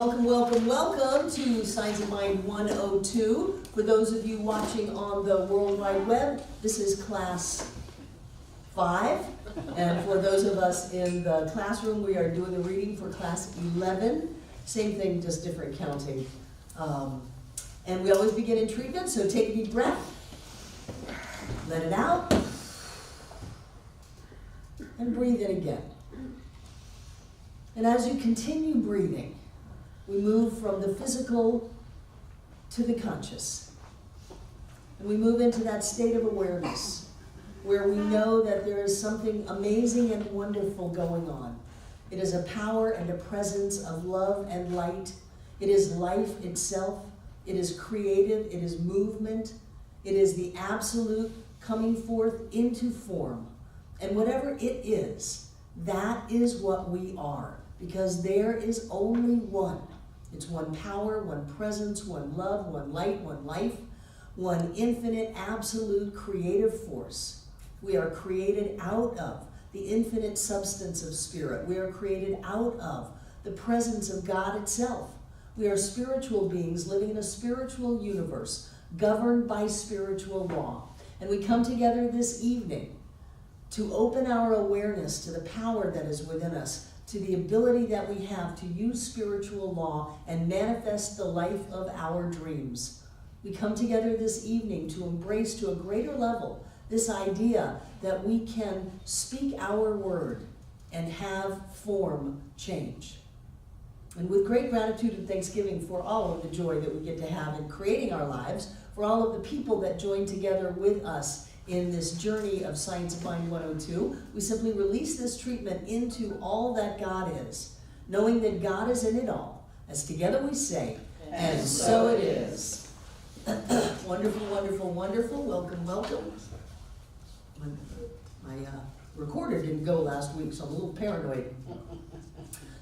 Welcome, welcome, welcome to Science of Mind 102. For those of you watching on the World Wide Web, this is class 5. And for those of us in the classroom, we are doing the reading for class 11. Same thing, just different counting. And we always begin in treatment, so take a deep breath. Let it out. And breathe in again. And as you continue breathing, we move from the physical to the conscious. And we move into that state of awareness where we know that there is something amazing and wonderful going on. It is a power and a presence of love and light. It is life itself. It is creative. It is movement. It is the absolute coming forth into form. And whatever it is, that is what we are. Because there is only one. It's one power, one presence, one love, one light, one life, one infinite, absolute, creative force. We are created out of the infinite substance of spirit. We are created out of the presence of God itself. We are spiritual beings living in a spiritual universe, governed by spiritual law. And we come together this evening to open our awareness to the power that is within us, to the ability that we have to use spiritual law and manifest the life of our dreams. We come together this evening to embrace to a greater level this idea that we can speak our word and have form change. And with great gratitude and thanksgiving for all of the joy that we get to have in creating our lives, for all of the people that join together with us in this journey of Science of Mind 102, we simply release this treatment into all that God is, knowing that God is in it all. As together we say, and so it is. Wonderful, wonderful, wonderful. Welcome, welcome. My recorder didn't go last week, so I'm a little paranoid.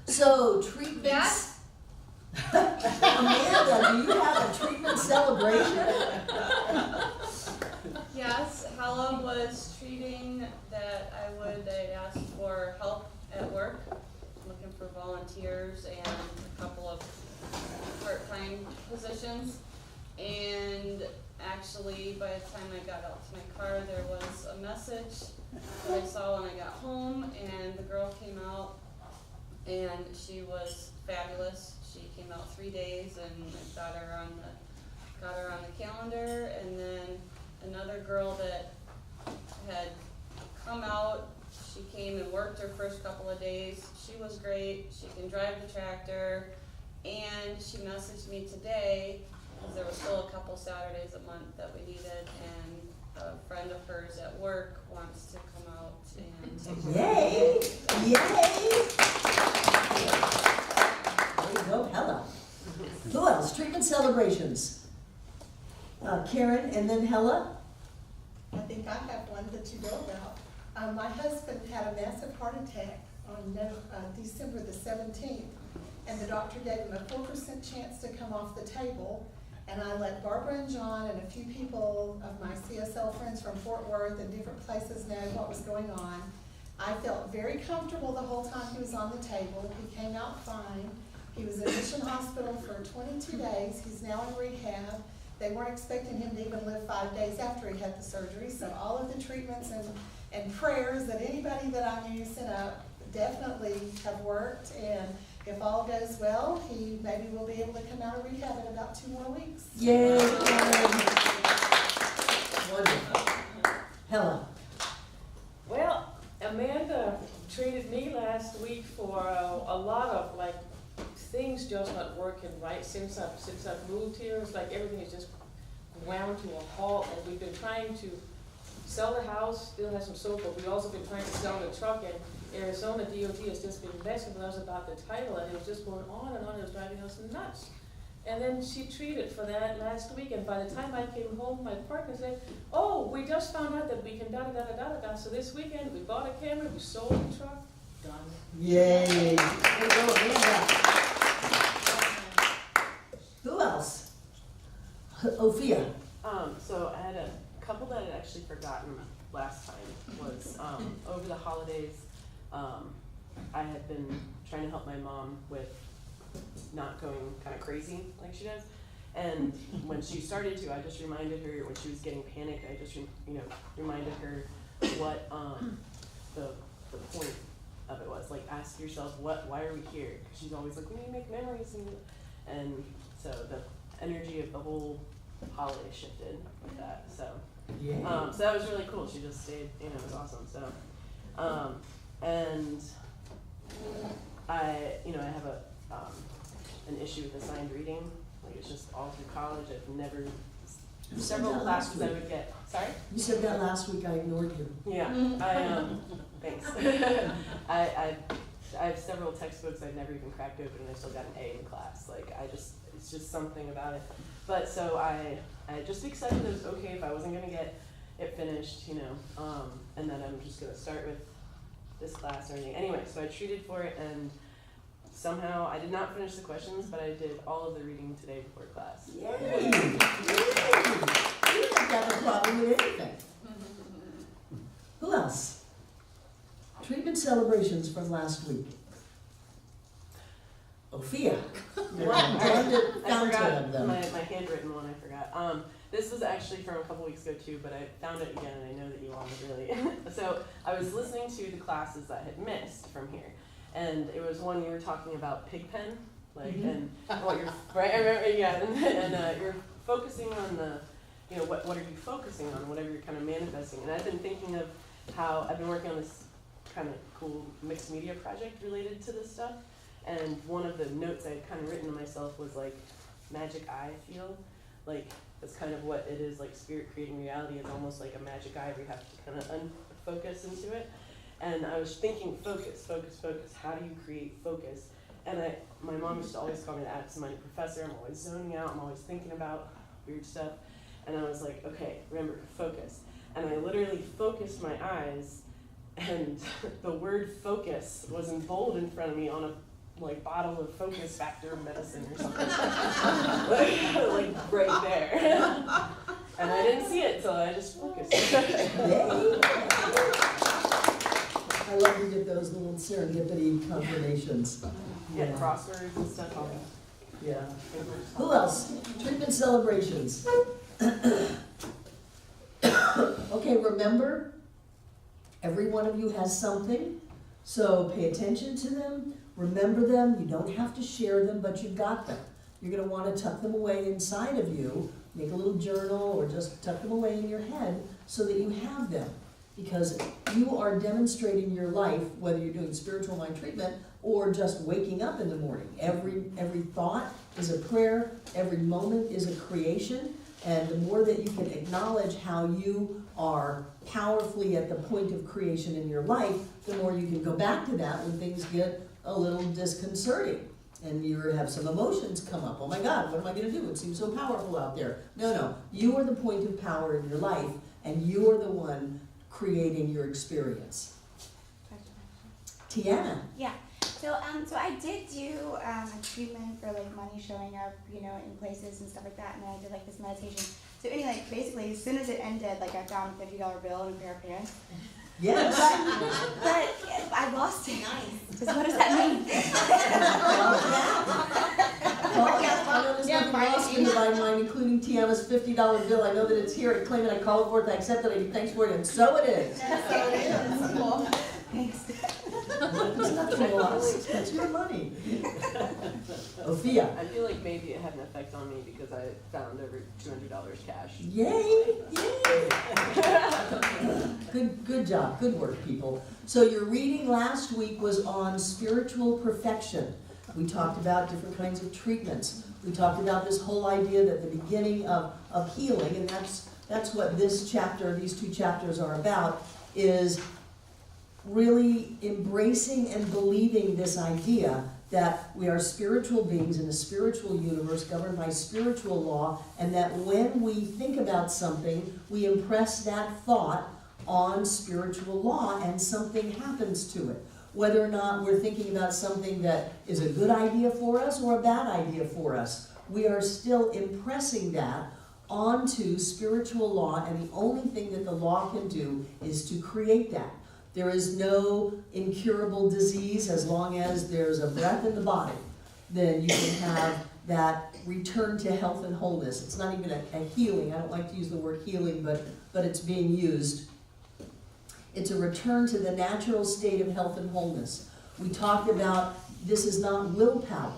So, treatments. Amanda, do you have a treatment celebration? Yes, Helen was treating that I asked for help at work, looking for volunteers and a couple of part-time positions. And actually, by the time I got out to my car, there was a message that I saw when I got home, and the girl came out, and she was fabulous. She came out 3 days, and I got her on the calendar, and then another girl that had come out, she came and worked her first couple of days. She was great. She can drive the tractor, and she messaged me today because there was still a couple Saturdays a month that we needed, and a friend of hers at work wants to come out and take care Yay! of me. Yay! There you go, Hella. Who else? Treatment celebrations. Karen and then Hella. I think I have one that you know about. My husband had a massive heart attack on December the 17th, and the doctor gave him a 4% chance to come off the table. And I let Barbara and John and a few people of my CSL friends from Fort Worth and different places know what was going on. I felt very comfortable the whole time he was on the table. He came out fine. He was in Mission Hospital for 22 days. He's now in rehab. They weren't expecting him to even live 5 days after he had the surgery. So all of the treatments and prayers that anybody that I knew sent up definitely have worked. And if all goes well, he maybe will be able to come out of rehab in about 2 more weeks. Yay! Wonderful. Hella. Well, Amanda treated me last week for a lot of things just not working right since I've moved here. It's like everything is just ground to a halt, and we've been trying to sell the house, still have some soap, but we've also been trying to sell the truck, and Arizona DOT has just been messing with us about the title, and it was just going on and on. It was driving us nuts. And then she treated for that last week, and by the time I came home, my partner said, "Oh, we just found out that we can da-da-da-da-da-da." So this weekend, we bought a camera, we sold the truck, done. Yay! There you go, Amanda. Who else? Ophia. So I had a couple that I had actually forgotten last time was over the holidays. I had been trying to help my mom with not going kind of crazy like she does. And when she started to, I just reminded her, when she was getting panicked, I just reminded her what the point of it was. Like, ask yourself, why are we here? Because she's always like, we need to make memories, and so the energy of the whole holiday shifted with that. So Yeah. so that was really cool. She just stayed, it was awesome. So and I have an issue with assigned reading. Like, it's just all through college. I've never, several classes I would get. Sorry? You said that last week, I ignored you. Yeah, thanks. I have several textbooks I've never even cracked open, and I still got an A in class. Like, it's just something about it. But so I just accepted it was okay if I wasn't gonna get it finished, and then I'm just gonna start with this class or anything. Anyway, so I treated for it, and somehow I did not finish the questions, but I did all of the reading today before class. Yay! Yay! You don't have a problem with anything. Who else? Treatment celebrations from last week. Ophia. You're I fountain forgot of them. my handwritten one. I forgot. This was actually from a couple weeks ago too, but I found it again, and I know that you all would really. So I was listening to the classes that I had missed from here, and it was one you were talking about Pigpen, like, and what you're right. I remember, yeah, and you're focusing on the, what are you focusing on? Whatever you're kind of manifesting, and I've been thinking of how I've been working on this kind of cool mixed media project related to this stuff. And one of the notes I had kind of written to myself was like, magic eye feel. Like, that's kind of what it is, like spirit creating reality is almost like a magic eye where you have to kind of unfocus into it. And I was thinking, focus. How do you create focus? And my mom used to always call me the absent-minded professor. I'm always zoning out. I'm always thinking about weird stuff. And I was like, okay, remember, focus. And I literally focused my eyes, and the word focus was in bold in front of me on a bottle of focus factor medicine or something. like right there. And I didn't see it, so I just focused. I love to get those little serendipity confirmations. Yeah, crosswords and stuff. Yeah. Who else? Treatment celebrations. Okay, remember, every one of you has something, so pay attention to them, remember them. You don't have to share them, but you've got them. You're going to want to tuck them away inside of you, make a little journal, or just tuck them away in your head so that you have them. Because you are demonstrating your life, whether you're doing spiritual mind treatment or just waking up in the morning. Every thought is a prayer, every moment is a creation, and the more that you can acknowledge how you are powerfully at the point of creation in your life, the more you can go back to that when things get a little disconcerting and you have some emotions come up. Oh my God, what am I going to do? It seems so powerful out there. No, you are the point of power in your life, and you are the one creating your experience. Tiana. Yeah. So I did do a treatment for money showing up, in places and stuff like that, and then I did this meditation. So anyway, basically, as soon as it ended, I found a $50 bill and a pair of pants. Yes. But I lost it. Nice. So what does that mean? I know there's nothing lost in the divine mind, including Tiana's $50 bill. I know that it's here. I claim it, I call it forth, I accept it, I give thanks for it, and so it is. So it is. Cool. Thanks. There's nothing lost. It's your money. Ophia. I feel like maybe it had an effect on me because I found over $200 cash. Yay! Good job. Good work, people. So your reading last week was on spiritual perfection. We talked about different kinds of treatments. We talked about this whole idea that the beginning of healing, and that's what this chapter, these two chapters are about, is really embracing and believing this idea that we are spiritual beings in a spiritual universe governed by spiritual law, and that when we think about something, we impress that thought on spiritual law and something happens to it. Whether or not we're thinking about something that is a good idea for us or a bad idea for us, we are still impressing that onto spiritual law, and the only thing that the law can do is to create that. There is no incurable disease as long as there's a breath in the body. then you can have that return to health and wholeness. It's not even a healing. I don't like to use the word healing, but it's being used. It's a return to the natural state of health and wholeness. We talked about this is not willpower.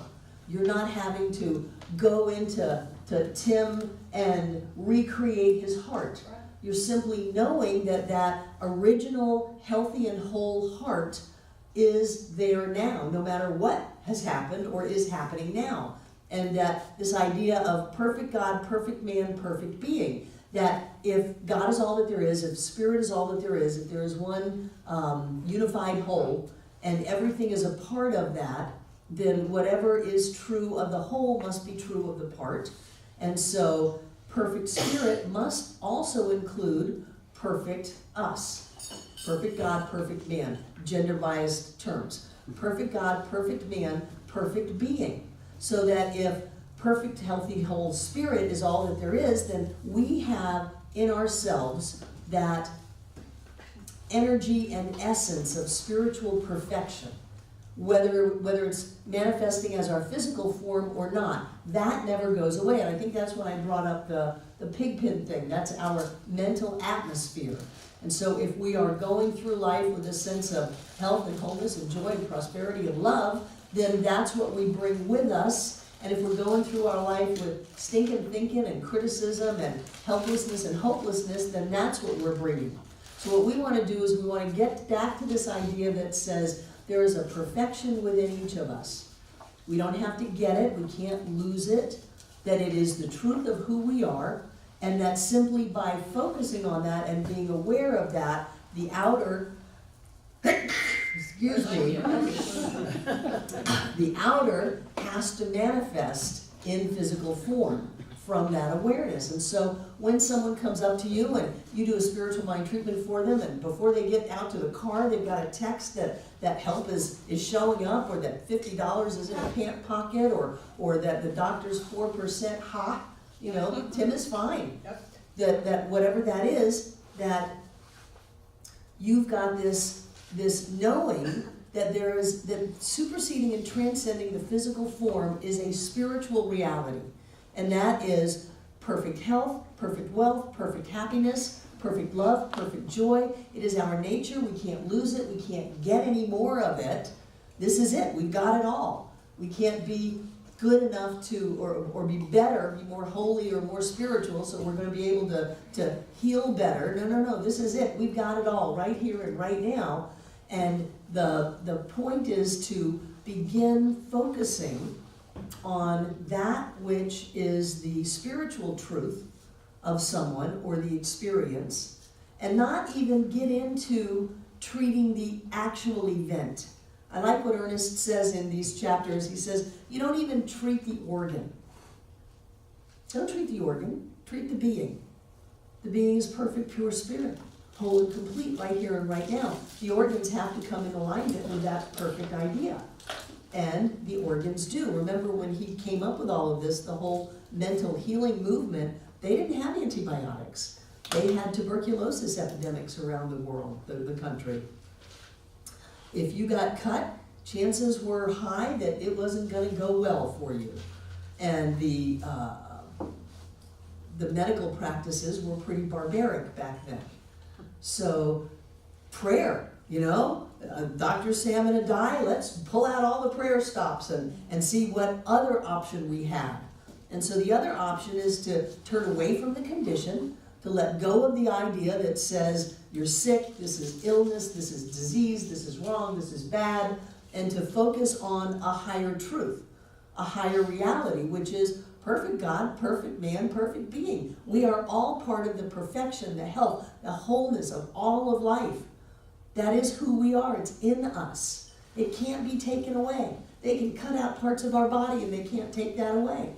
You're not having to go into Tim and recreate his heart. You're simply knowing that that original healthy and whole heart is there now, no matter what has happened or is happening now. And that this idea of perfect God, perfect man, perfect being, that if God is all that there is, if Spirit is all that there is, if there is one unified whole, and everything is a part of that, then whatever is true of the whole must be true of the part. And so perfect Spirit must also include perfect us. Perfect God, perfect man, gender-biased terms. Perfect God, perfect man, perfect being. So that if perfect, healthy, whole Spirit is all that there is, then we have in ourselves that energy and essence of spiritual perfection. Whether it's manifesting as our physical form or not, that never goes away. And I think that's when I brought up the pigpen thing. That's our mental atmosphere. And so if we are going through life with a sense of health and wholeness and joy and prosperity and love, then that's what we bring with us. And if we're going through our life with stinking thinking and criticism and helplessness and hopelessness, then that's what we're bringing. So what we want to do is we want to get back to this idea that says there is a perfection within each of us. We don't have to get it, we can't lose it, that it is the truth of who we are, and that simply by focusing on that and being aware of that, the outer, excuse me, the outer has to manifest in physical form from that awareness. And so when someone comes up to you and you do a spiritual mind treatment for them, and before they get out to the car, they've got a text that help is showing up, or that $50 is in a pant pocket, or that the doctor's 4% hot, you know, Tim is fine. Yep. That whatever that is, that you've got this knowing that there is, that superseding and transcending the physical form is a spiritual reality. And that is perfect health, perfect wealth, perfect happiness, perfect love, perfect joy. It is our nature. We can't lose it. We can't get any more of it. This is it. We've got it all. We can't be good enough to, or be better, be more holy or more spiritual, so we're going to be able to heal better. No. This is it. We've got it all right here and right now. And the point is to begin focusing on that which is the spiritual truth of someone or the experience, and not even get into treating the actual event. I like what Ernest says in these chapters. He says, you don't even treat the organ. Don't treat the organ, treat the being. The being is perfect, pure spirit, whole and complete right here and right now. The organs have to come in alignment with that perfect idea. And the organs do. Remember when he came up with all of this, the whole mental healing movement, they didn't have antibiotics. They had tuberculosis epidemics around the world, the country. If you got cut, chances were high that it wasn't going to go well for you. And the medical practices were pretty barbaric back then. So prayer, you know, doctors say I'm going to die, let's pull out all the prayer stops and see what other option we have. And so the other option is to turn away from the condition, to let go of the idea that says you're sick, this is illness, this is disease, this is wrong, this is bad, and to focus on a higher truth, a higher reality, which is perfect God, perfect man, perfect being. We are all part of the perfection, the health, the wholeness of all of life. That is who we are. It's in us. It can't be taken away. They can cut out parts of our body and they can't take that away.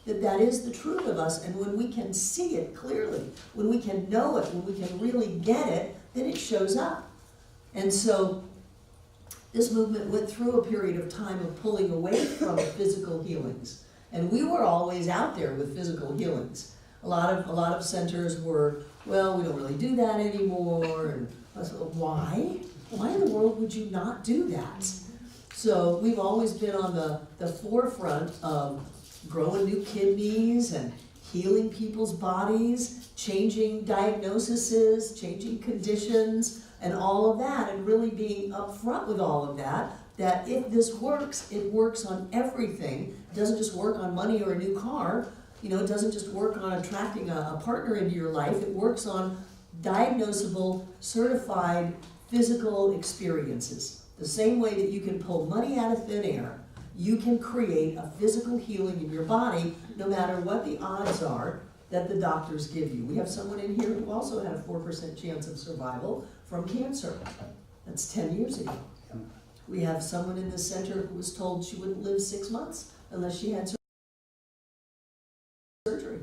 That is the truth of us. And when we can see it clearly, when we can know it, when we can really get it, then it shows up. And so this movement went through a period of time of pulling away from physical healings. And we were always out there with physical healings. A lot of centers were, well, we don't really do that anymore. And I was like, why? Why in the world would you not do that? So we've always been on the forefront of growing new kidneys and healing people's bodies, changing diagnoses, changing conditions, and all of that, and really being upfront with all of that, that if this works, it works on everything. It doesn't just work on money or a new car. You know, it doesn't just work on attracting a partner into your life. It works on diagnosable, certified physical experiences. The same way that you can pull money out of thin air, you can create a physical healing in your body, no matter what the odds are that the doctors give you. We have someone in here who also had a 4% chance of survival from cancer. That's 10 years ago. We have someone in the center who was told she wouldn't live 6 months unless she had surgery.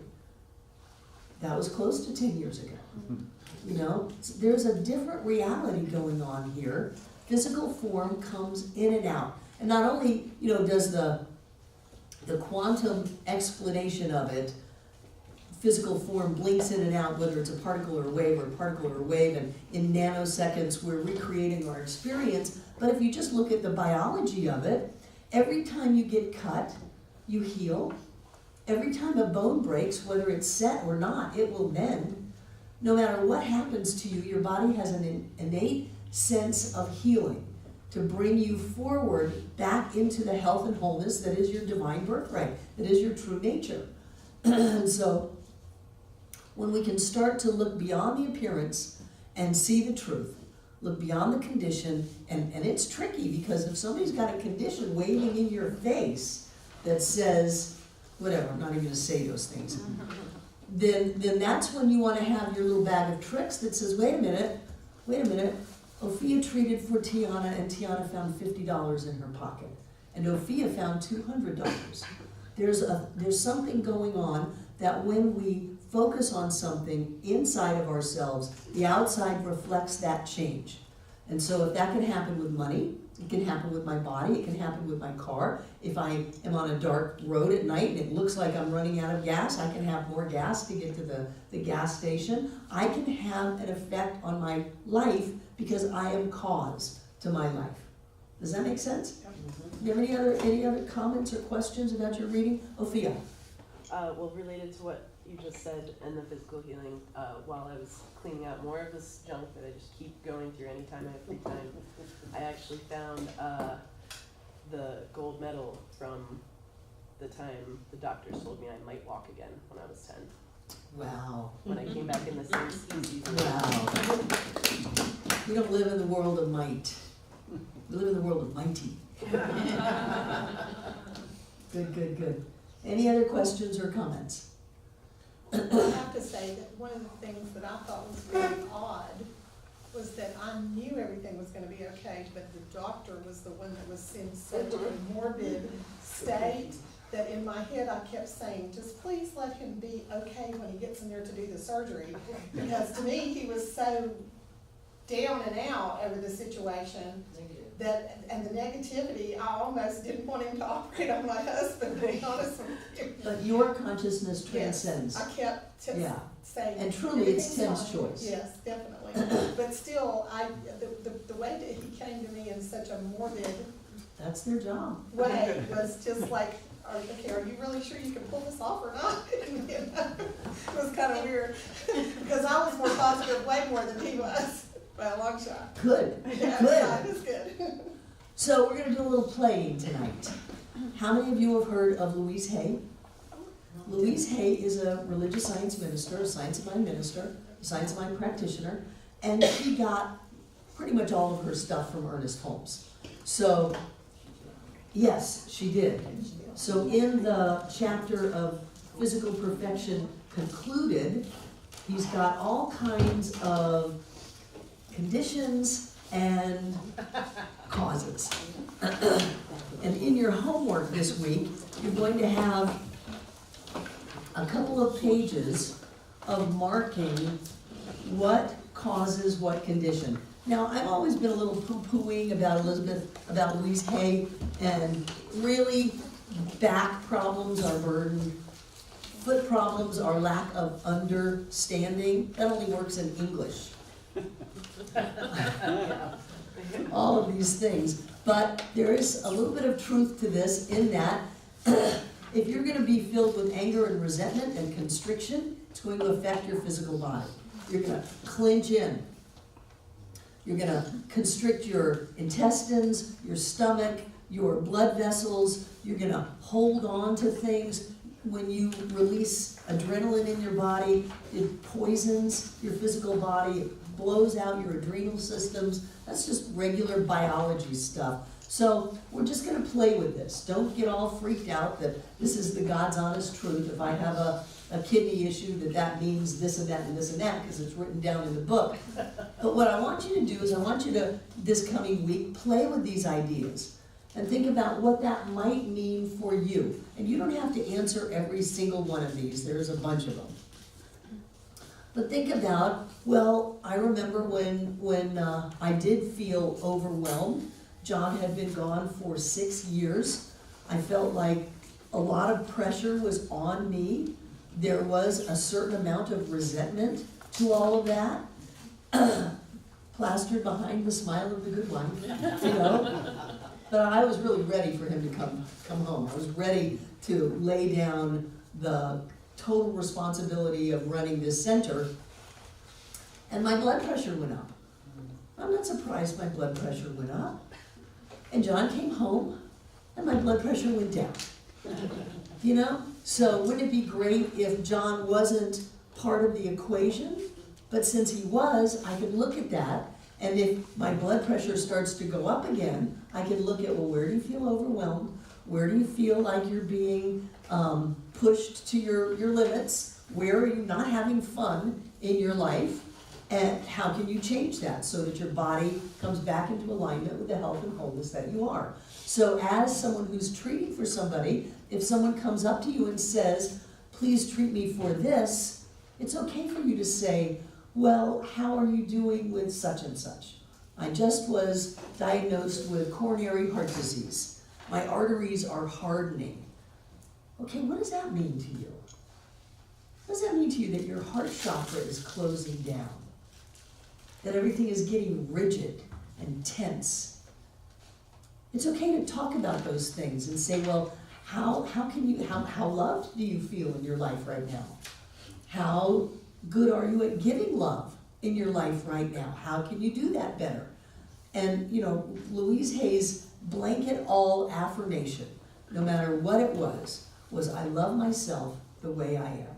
That was close to 10 years ago. You know, so there's a different reality going on here. Physical form comes in and out. And not only, you know, does the quantum explanation of it, physical form blinks in and out, whether it's a particle or a wave, and in nanoseconds we're recreating our experience. But if you just look at the biology of it, every time you get cut, you heal. Every time a bone breaks, whether it's set or not, it will mend. No matter what happens to you, your body has an innate sense of healing to bring you forward back into the health and wholeness that is your divine birthright, that is your true nature. So when we can start to look beyond the appearance and see the truth, look beyond the condition, and it's tricky because if somebody's got a condition waving in your face that says, whatever, I'm not even gonna say those things, then that's when you wanna have your little bag of tricks that says, wait a minute, Ophia treated for Tiana, and Tiana found $50 in her pocket. And Ophia found $200. There's something going on that when we focus on something inside of ourselves, the outside reflects that change. And so if that can happen with money, it can happen with my body, it can happen with my car. If I am on a dark road at night and it looks like I'm running out of gas, I can have more gas to get to the gas station. I can have an effect on my life because I am cause to my life. Does that make sense? Do you have any other comments or questions about your reading? Ophia? Well, related to what you just said and the physical healing, while I was cleaning out more of this junk that I just keep going through anytime I have free time, I actually found the gold medal from the time the doctors told me I might walk again when I was 10. Wow. When I came back in the same species. Wow. We don't live in the world of might. We live in the world of mighty. Good. Any other questions or comments? I have to say that one of the things that I thought was really odd was that I knew everything was gonna be okay, but the doctor was the one that was in such a morbid state that in my head I kept saying, just please let him be okay when he gets in there to do the surgery. Because to me, he was so down and out over the situation that, and the negativity, I almost didn't want him to operate on my husband, to be honest with you. But your consciousness transcends. Yes, I kept saying. And truly, it's everything's Tim's fine. choice. Yes, definitely. But still, the way that he came to me in such a morbid That's their job. way was just like, okay, are you really sure you can pull this off or not? You know, it was kind of weird, because I was more positive way more than he was, by a long shot. Good. Yeah, Good. it was good. So we're going to do a little playing tonight. How many of you have heard of Louise Hay? Louise Hay is a religious science minister, a science of mind minister, a science of mind practitioner, and she got pretty much all of her stuff from Ernest Holmes. So, yes, she did. So in the chapter of Physical Perfection Concluded, he's got all kinds of conditions and causes. And in your homework this week, you're going to have a couple of pages of marking what causes what condition. Now, I've always been a little poo-pooing about Louise Hay, and really back problems are burden, foot problems are lack of understanding. That only works in English. all of these things. But there is a little bit of truth to this in that if you're gonna be filled with anger and resentment and constriction, it's going to affect your physical body. You're gonna clench in. You're gonna constrict your intestines, your stomach, your blood vessels. You're gonna hold on to things. When you release adrenaline in your body, it poisons your physical body, it blows out your adrenal systems. That's just regular biology stuff. So we're just gonna play with this. Don't get all freaked out that this is the God's honest truth. If I have a kidney issue, that means this and that and this and that, because it's written down in the book. But what I want you to do is I want you to, this coming week, play with these ideas and think about what that might mean for you. And you don't have to answer every single one of these. There's a bunch of them. But think about, well, I remember when I did feel overwhelmed. John had been gone for 6 years. I felt like a lot of pressure was on me. There was a certain amount of resentment to all of that, plastered behind the smile of the good wife, you know. But I was really ready for him to come home. I was ready to lay down the total responsibility of running this center. And my blood pressure went up. I'm not surprised my blood pressure went up. And John came home, and my blood pressure went down. You know? So wouldn't it be great if John wasn't part of the equation? But since he was, I could look at that, and if my blood pressure starts to go up again, I can look at, well, where do you feel overwhelmed? Where do you feel like you're being pushed to your limits? Where are you not having fun in your life? And how can you change that so that your body comes back into alignment with the health and wholeness that you are? So as someone who's treating for somebody, if someone comes up to you and says, please treat me for this, it's okay for you to say, well, how are you doing with such and such? I just was diagnosed with coronary heart disease. My arteries are hardening. Okay, what does that mean to you? What does that mean to you that your heart chakra is closing down? That everything is getting rigid and tense? It's okay to talk about those things and say, well, how loved do you feel in your life right now? How good are you at giving love in your life right now? How can you do that better? And, you know, Louise Hay's blanket all affirmation, no matter what it was I love myself the way I am.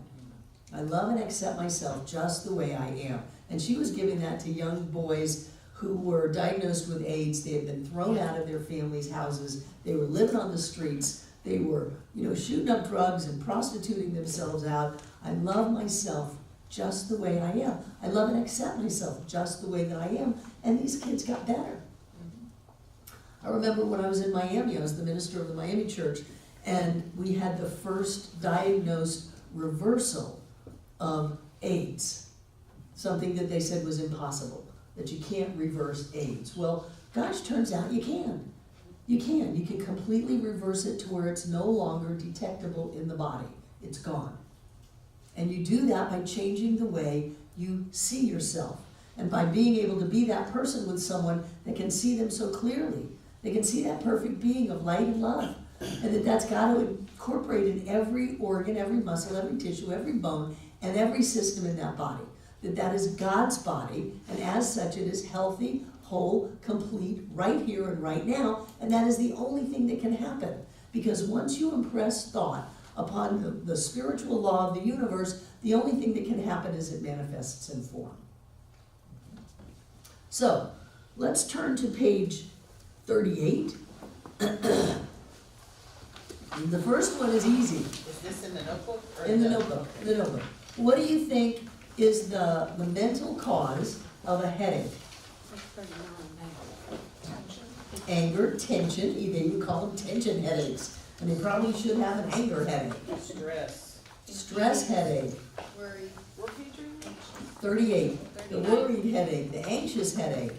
I love and accept myself just the way I am. And she was giving that to young boys who were diagnosed with AIDS. They had been thrown out of their families' houses. They were living on the streets. They were, you know, shooting up drugs and prostituting themselves out. I love myself just the way I am. I love and accept myself just the way that I am. And these kids got better. I remember when I was in Miami, I was the minister of the Miami church, and we had the first diagnosed reversal of AIDS. Something that they said was impossible, that you can't reverse AIDS. Well, gosh, turns out you can. You can. You can completely reverse it to where it's no longer detectable in the body. It's gone. And you do that by changing the way you see yourself, and by being able to be that person with someone that can see them so clearly. They can see that perfect being of light and love, and that's got to incorporate in every organ, every muscle, every tissue, every bone, and every system in that body. That is God's body, and as such it is healthy, whole, complete, right here and right now, and that is the only thing that can happen. Because once you impress thought upon the spiritual law of the universe, the only thing that can happen is it manifests in form. So, let's turn to page 38. The first one is easy. Is this in the notebook? Or In the notebook, in the notebook. What do you think is the mental cause of a headache? Anger, tension, either you call them tension headaches, and they probably should have an anger headache. Stress. Stress headache, Worry. 38, the worried headache, the anxious headache.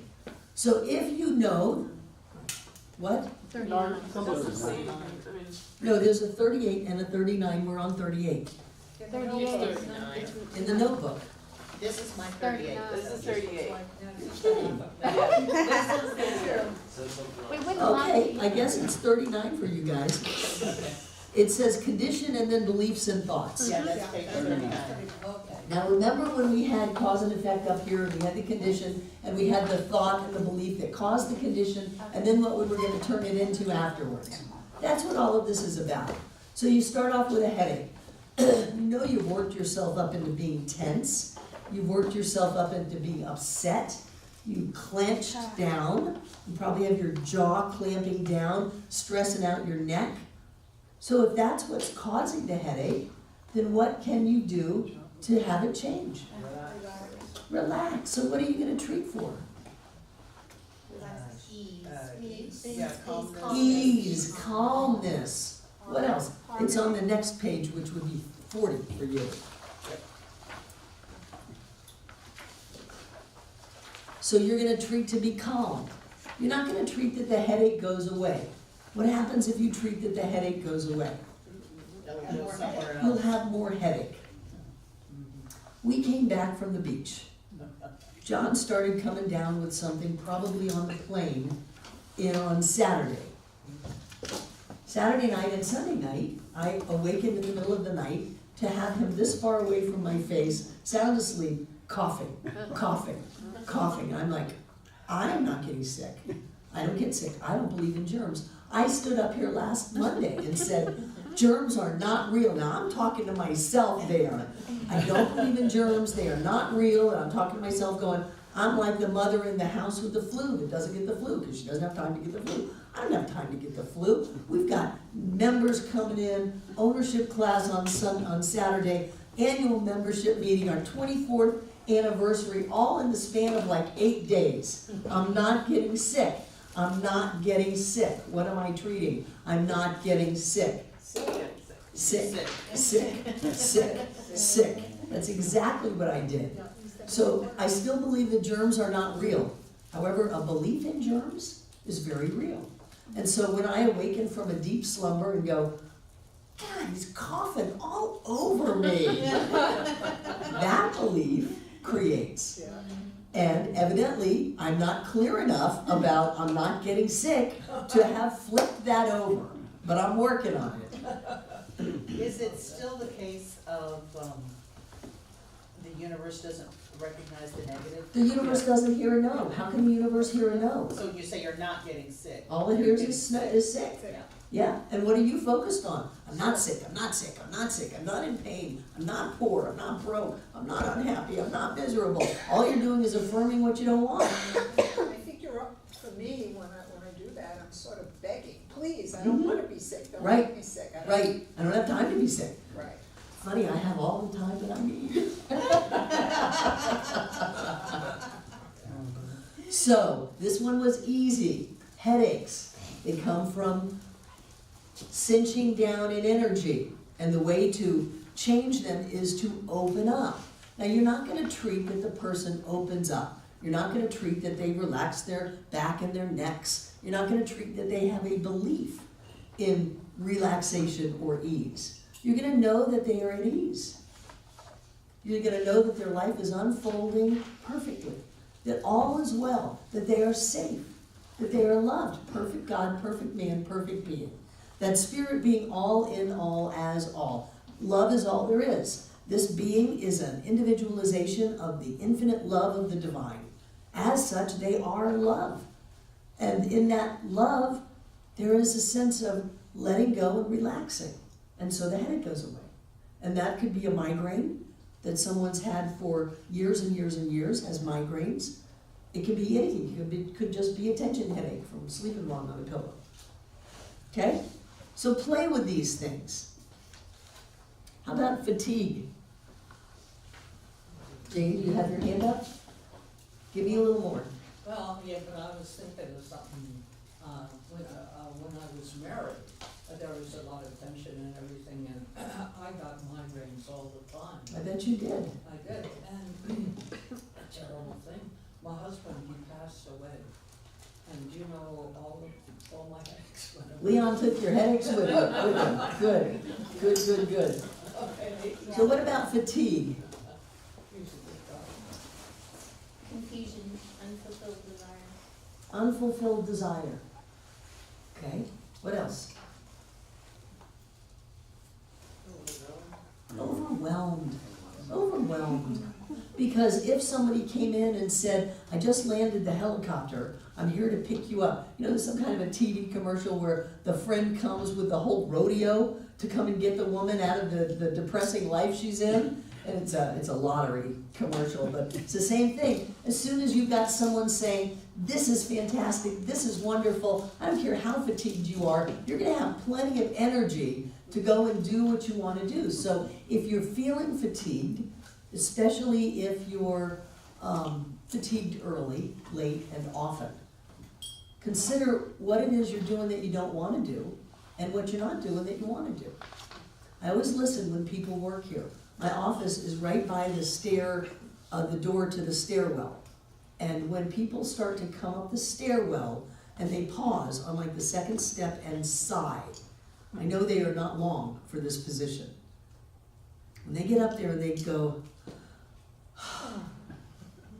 So if you know, what? No, there's a 38 and a 39, we're on 38 in the notebook. This is my 38. This is 38. We wouldn't mind. Okay, I guess it's 39 for you guys. It says condition and then beliefs and thoughts. Yeah, that's page 39. Now remember when we had cause and effect up here, and we had the condition, and we had the thought and the belief that caused the condition, and then what we were gonna turn it into afterwards. That's what all of this is about. So you start off with a headache. You know you've worked yourself up into being tense. You've worked yourself up into being upset. You clenched down. You probably have your jaw clamping down, stressing out your neck. So if that's what's causing the headache, then what can you do to have it change? Relax. So what are you gonna treat for? Yeah, calmness. Ease, calmness. What else? It's on the next page, which would be 40 for you. So you're gonna treat to be calm. You're not gonna treat that the headache goes away. What happens if you treat that the headache goes away? That'll go somewhere You'll else. have more headache. We came back from the beach. John started coming down with something probably on the plane on Saturday. Saturday night and Sunday night, I awakened in the middle of the night to have him this far away from my face, sound asleep, coughing, coughing, coughing. I'm like, I'm not getting sick. I don't get sick. I don't believe in germs. I stood up here last Monday and said, germs are not real. Now, I'm talking to myself there. I don't believe in germs. They are not real. And I'm talking to myself going, I'm like the mother in the house with the flu that doesn't get the flu because she doesn't have time to get the flu. I don't have time to get the flu. We've got members coming in, ownership class on Saturday, annual membership meeting, our 24th anniversary, all in the span of like 8 days. I'm not getting sick. I'm not getting sick. What am I treating? I'm not getting sick. Sick, sick, sick, sick. That's exactly what I did. So I still believe that germs are not real. However, a belief in germs is very real. And so when I awaken from a deep slumber and go, God, he's coughing all over me, that belief creates. And evidently, I'm not clear enough about I'm not getting sick to have flipped that over, but I'm working on it. Is it still the case of, the universe doesn't recognize the negative? The universe doesn't hear a no. How can the universe hear a no? So you say you're not getting sick? All it hears is sick. Yeah. Yeah, and what are you focused on? I'm not sick, I'm not sick, I'm not sick, I'm not in pain, I'm not poor, I'm not broke, I'm not unhappy, I'm not miserable. All you're doing is affirming what you don't want. I think you're up, for me, when I do that, I'm sort of begging, please, I don't wanna be sick, don't Right. make me sick. I don't- Right, I don't have time to be sick. Right. Funny, I have all the time that I need. So, this one was easy. Headaches. They come from cinching down in energy. And the way to change them is to open up. Now, you're not gonna treat that the person opens up. You're not gonna treat that they relax their back and their necks. You're not gonna treat that they have a belief in relaxation or ease. You're gonna know that they are at ease. You're gonna know that their life is unfolding perfectly, that all is well, that they are safe, that they are loved, perfect God, perfect man, perfect being. That spirit being all in all as all. Love is all there is. This being is an individualization of the infinite love of the divine. As such, they are love. And in that love, there is a sense of letting go and relaxing. And so the headache goes away. And that could be a migraine that someone's had for years and years and years as migraines. It could be anything. It could just be a tension headache from sleeping long on a pillow. Okay? So play with these things. How about fatigue? Jane, you have your hand up? Give me a little more. Well, yeah, but I was thinking of something, when I was married, there was a lot of tension and everything, and I got migraines all the time. I bet you did. I did, and a terrible thing, my husband, he passed away, and you know, all my headaches went away. Leon took your headaches with him. Good, good, good, good. Okay. So what about fatigue? He's a good guy. Confusion, unfulfilled desire. Unfulfilled desire. Okay, what else? Overwhelmed. Overwhelmed. Because if somebody came in and said, I just landed the helicopter, I'm here to pick you up. You know, there's some kind of a TV commercial where the friend comes with the whole rodeo to come and get the woman out of the depressing life she's in. And it's a lottery commercial, but it's the same thing. As soon as you've got someone saying, this is fantastic, this is wonderful, I don't care how fatigued you are, you're gonna have plenty of energy to go and do what you wanna do. So if you're feeling fatigued, especially if you're fatigued early, late, and often, consider what it is you're doing that you don't wanna do, and what you're not doing that you wanna do. I always listen when people work here. My office is right by the door to the stairwell. And when people start to come up the stairwell and they pause on like the second step and sigh, I know they are not long for this position. When they get up there and they go,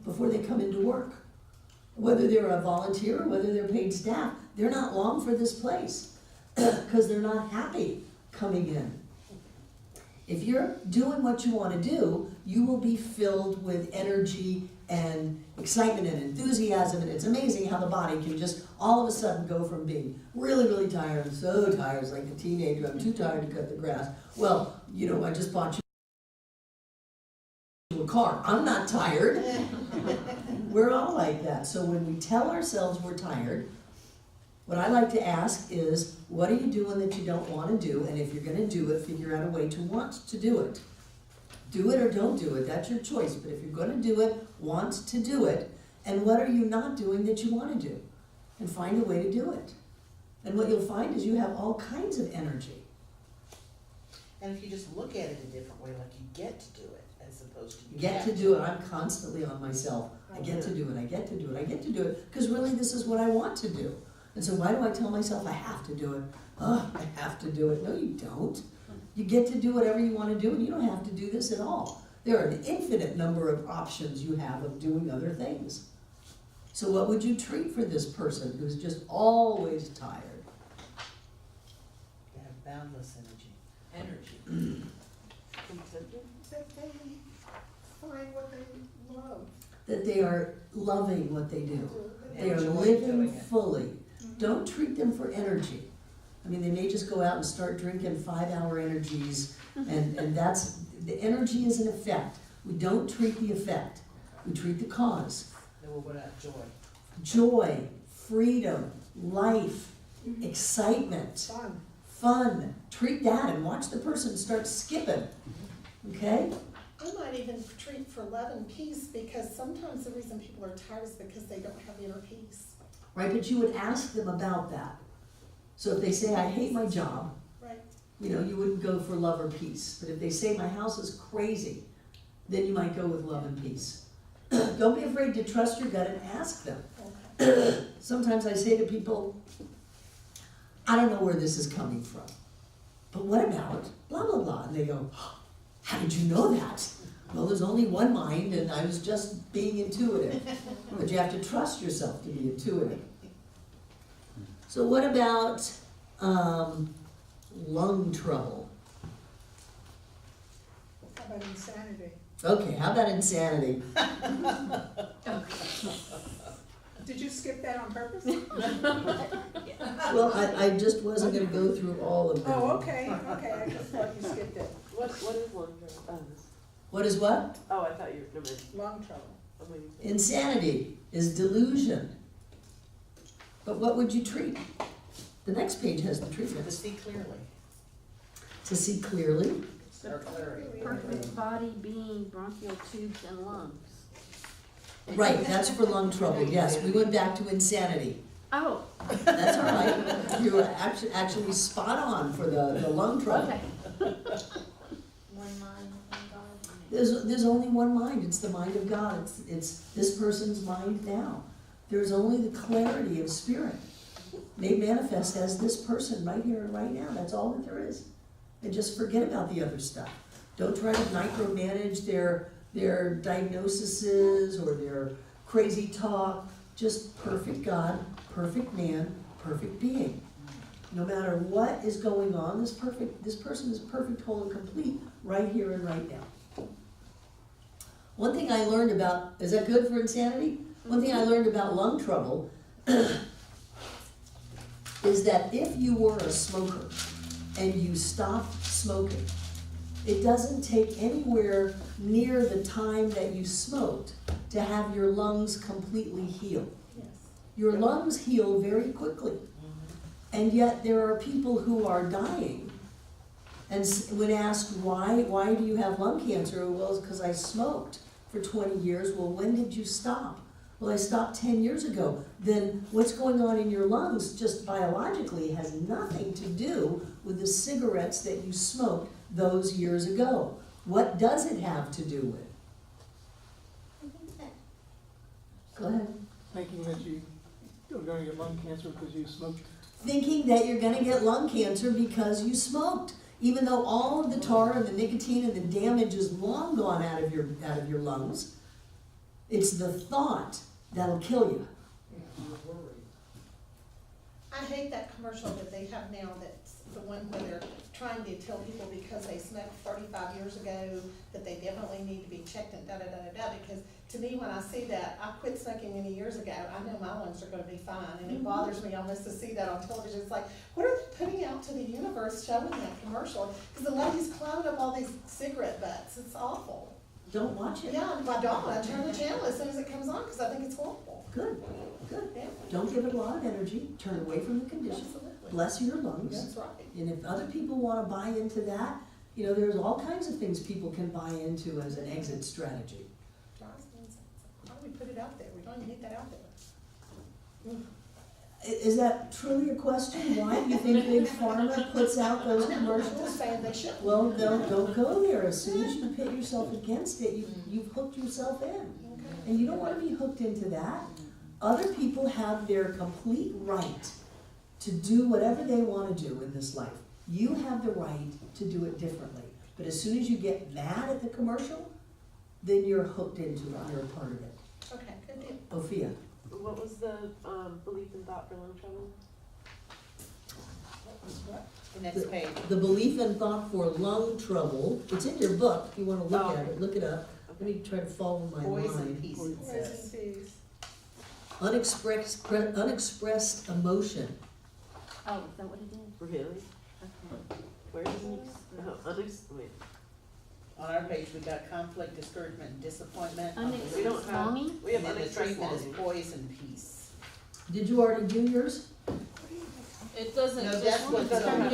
before they come into work, whether they're a volunteer or whether they're paid staff, they're not long for this place because they're not happy coming in. If you're doing what you want to do, you will be filled with energy and excitement and enthusiasm, and it's amazing how the body can just all of a sudden go from being really, really tired, so tired, it's like the teenager, I'm too tired to cut the grass. Well, you know, I just bought you a car. I'm not tired. We're all like that. So when we tell ourselves we're tired, what I like to ask is, what are you doing that you don't want to do? And if you're going to do it, figure out a way to want to do it. Do it or don't do it, that's your choice. But if you're going to do it, want to do it. And what are you not doing that you want to do? And find a way to do it. And what you'll find is you have all kinds of energy. And if you just look at it a different way, like you get to do it, as opposed to you Get have to do it. I'm constantly on myself. I get to do it, I get to do it, I get to do it. Because really this is what I want to do. And so why do I tell myself I have to do it? Oh, I have to do it. No, you don't. You get to do whatever you want to do, and you don't have to do this at all. There are an infinite number of options you have of doing other things. So what would you treat for this person who's just always tired? You have boundless energy. That they find what they love. That they are loving what they do. They are Enjoy living doing it. fully. Don't treat them for energy. I mean, they may just go out and start drinking 5-hour energies, and that's, the energy is an effect. We don't treat the effect. We treat the cause. Then we'll go out joy. Joy, freedom, life, excitement, fun. Treat that and watch the person start skipping, okay? I might even treat for love and peace, because sometimes the reason people are tired is because they don't have inner peace. Right, but you would ask them about that. So if they say, I hate my job, Right. you know, you wouldn't go for love or peace. But if they say, my house is crazy, then you might go with love and peace. Don't be afraid to trust your gut and ask them. Okay. Sometimes I say to people, I don't know where this is coming from, but what about blah, blah, blah? And they go, how did you know that? Well, there's only one mind, and I was just being intuitive. But you have to trust yourself to be intuitive. So what about lung trouble? How about insanity? Okay, how about insanity? Did you skip that on purpose? Well, I just wasn't gonna go through all of them. Oh, okay, I just thought you skipped it. What is lung trouble? What is what? Oh, I thought you were gonna. Lung trouble. Insanity is delusion. But what would you treat? The next page has the To treatments. see clearly. To see clearly. Or clarity. Perfect body, being, bronchial tubes, and lungs. Right, that's for lung trouble, yes. We went back to insanity. Oh, That's all right. You were actually spot on for the lung trouble. okay. One mind, one God. There's only one mind. It's the mind of God. It's this person's mind now. There's only the clarity of spirit made manifest as this person right here and right now. That's all that there is. And just forget about the other stuff. Don't try to micromanage their diagnoses or crazy talk, just perfect God, perfect man, perfect being. No matter what is going on, this person is perfect, whole, and complete right here and right now. One thing I learned about, is that good for insanity? One thing I learned about lung trouble is that if you were a smoker and you stopped smoking, it doesn't take anywhere near the time that you smoked to have your lungs completely heal. Yes. Your lungs heal very quickly. And yet there are people who are dying. And when asked why do you have lung cancer? Well, it's because I smoked for 20 years. Well, when did you stop? Well, I stopped 10 years ago. Then what's going on in your lungs just biologically has nothing to do with the cigarettes that you smoked those years ago. What does it have to do with? Go ahead. Thinking that you're going to get lung cancer because you smoked. Thinking that you're gonna get lung cancer because you smoked, even though all of the tar and the nicotine and the damage is long gone out of your lungs. It's the thought that'll kill you. I hate that commercial that they have now, that's the one where they're trying to tell people because they smoked 35 years ago that they definitely need to be checked and da-da-da-da-da, because to me, when I see that, I quit smoking many years ago, I know my lungs are gonna be fine, and it bothers me almost to see that on television. It's like, what are they putting out to the universe showing that commercial? Because the lady's climbing up all these cigarette butts, it's awful. Don't watch it. Yeah, my dog, I turn the channel as soon as it comes on, because I think it's horrible. Good, good. Yeah, Don't give it a lot of energy, turn away from the condition. absolutely. Bless your lungs. That's right. And if other people wanna buy into that, there's all kinds of things people can buy into as an exit strategy. Drives me insane. Why do we put it out there? We don't even need that out there. Is that truly a question? Why do you think Big Pharma puts out those I'm commercials? just saying they should. Well, don't go there. As soon as you pit yourself against it, you've hooked yourself in. Okay. And you don't want to be hooked into that. Other people have their complete right to do whatever they want to do in this life. You have the right to do it differently. But as soon as you get mad at the commercial, then you're hooked into it. You're a part of it. Okay, good deal. Ophia. What was the belief and thought for lung trouble? The next page. The belief and thought for lung trouble. It's in your book. If you want to look at it, look it up. Let me try to follow my Poison mind. peace, it Poison says. peas. Unexpressed emotion. Oh, is that what it is? Really? Okay. Where is it? Wait. On our page, we got conflict, discouragement, and disappointment. We don't have- Longing? We have And then the unexpressed treatment is longing. poison peace. Did you already do yours? It doesn't No, just, that's what it the- doesn't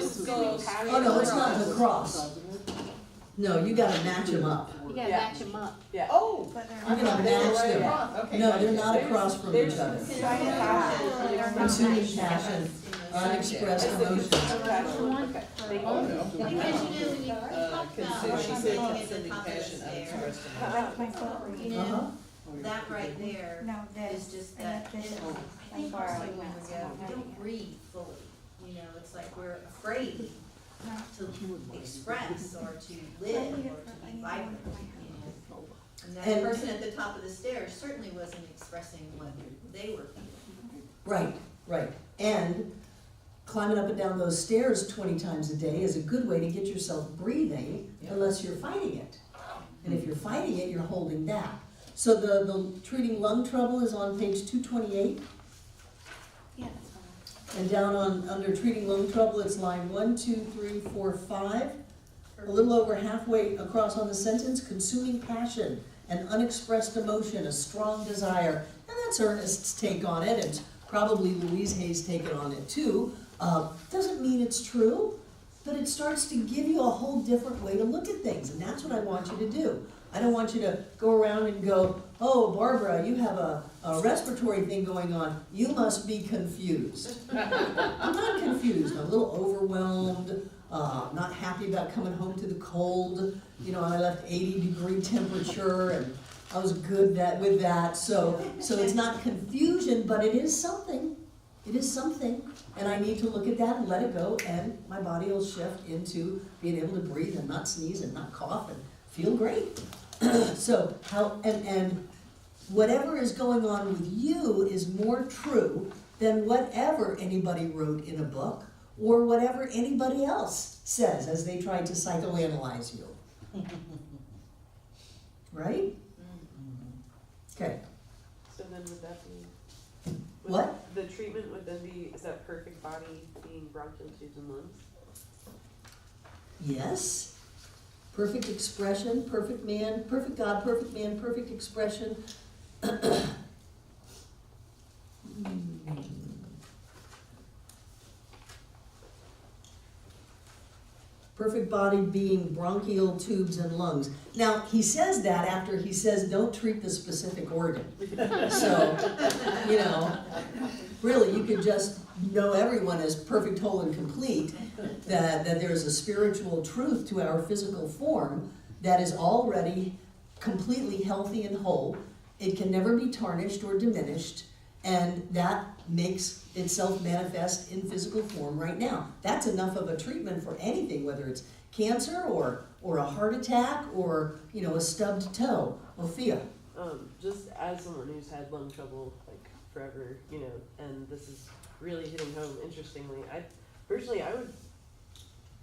just go. Oh, no, it's not the cross. No, you gotta match them up. You gotta Yeah. match them up. Yeah. Oh! But they're You're gonna They're match right them. across. Okay, No, gotcha. they're not across from each other. Consuming passion, unexpressed emotion. Okay. Thank you. Oh, no. Because when you talk about She said longing consuming at the top of the passion, stairs, unexpressed emotion. That's my fault. Uh-huh. that right there No, this. is just and that. this is- I think far also away when now, we so go, I'm we hiding don't it. breathe fully, it's like we're afraid No. to express or to live or to be vibrant, And that And- person at the top of the stairs certainly wasn't expressing what they were feeling. Right, right. And climbing up and down those stairs 20 times a day is a good way to get yourself breathing unless you're fighting it. And if you're fighting it, you're holding back. So the treating lung trouble is on page 228. Yeah, that's fine. And down under treating lung trouble, it's line 1, 2, 3, 4, 5. A little over halfway across on the sentence, consuming passion, an unexpressed emotion, a strong desire. And that's Ernest's take on it, and probably Louise Hay's take on it too. Doesn't mean it's true, but it starts to give you a whole different way to look at things, and that's what I want you to do. I don't want you to go around and go, oh, Barbara, you have a respiratory thing going on. You must be confused. I'm not confused. I'm a little overwhelmed, not happy about coming home to the cold. I left 80-degree temperature, and I was good with that. So it's not confusion, but it is something. It is something. And I need to look at that and let it go, and my body will shift into being able to breathe and not sneeze and not cough and feel great. So and whatever is going on with you is more true than whatever anybody wrote in a book or whatever anybody else says as they try to psychoanalyze you. Right? Okay. So then would that be? What? The treatment would then be, is that perfect body being bronchial tubes and lungs? Yes. Perfect expression, perfect man, perfect God, perfect man, perfect expression. Perfect body being bronchial tubes and lungs. Now, he says that after he says, don't treat the specific organ. So, you know, really, you could just know everyone as perfect, whole, and complete, that there's a spiritual truth to our physical form that is already completely healthy and whole. It can never be tarnished or diminished, and that makes itself manifest in physical form right now. That's enough of a treatment for anything, whether it's cancer or a heart attack or, you know, a stubbed toe. Ophia. Just as someone who's had lung trouble like forever, you know, and this is really hitting home interestingly, personally I would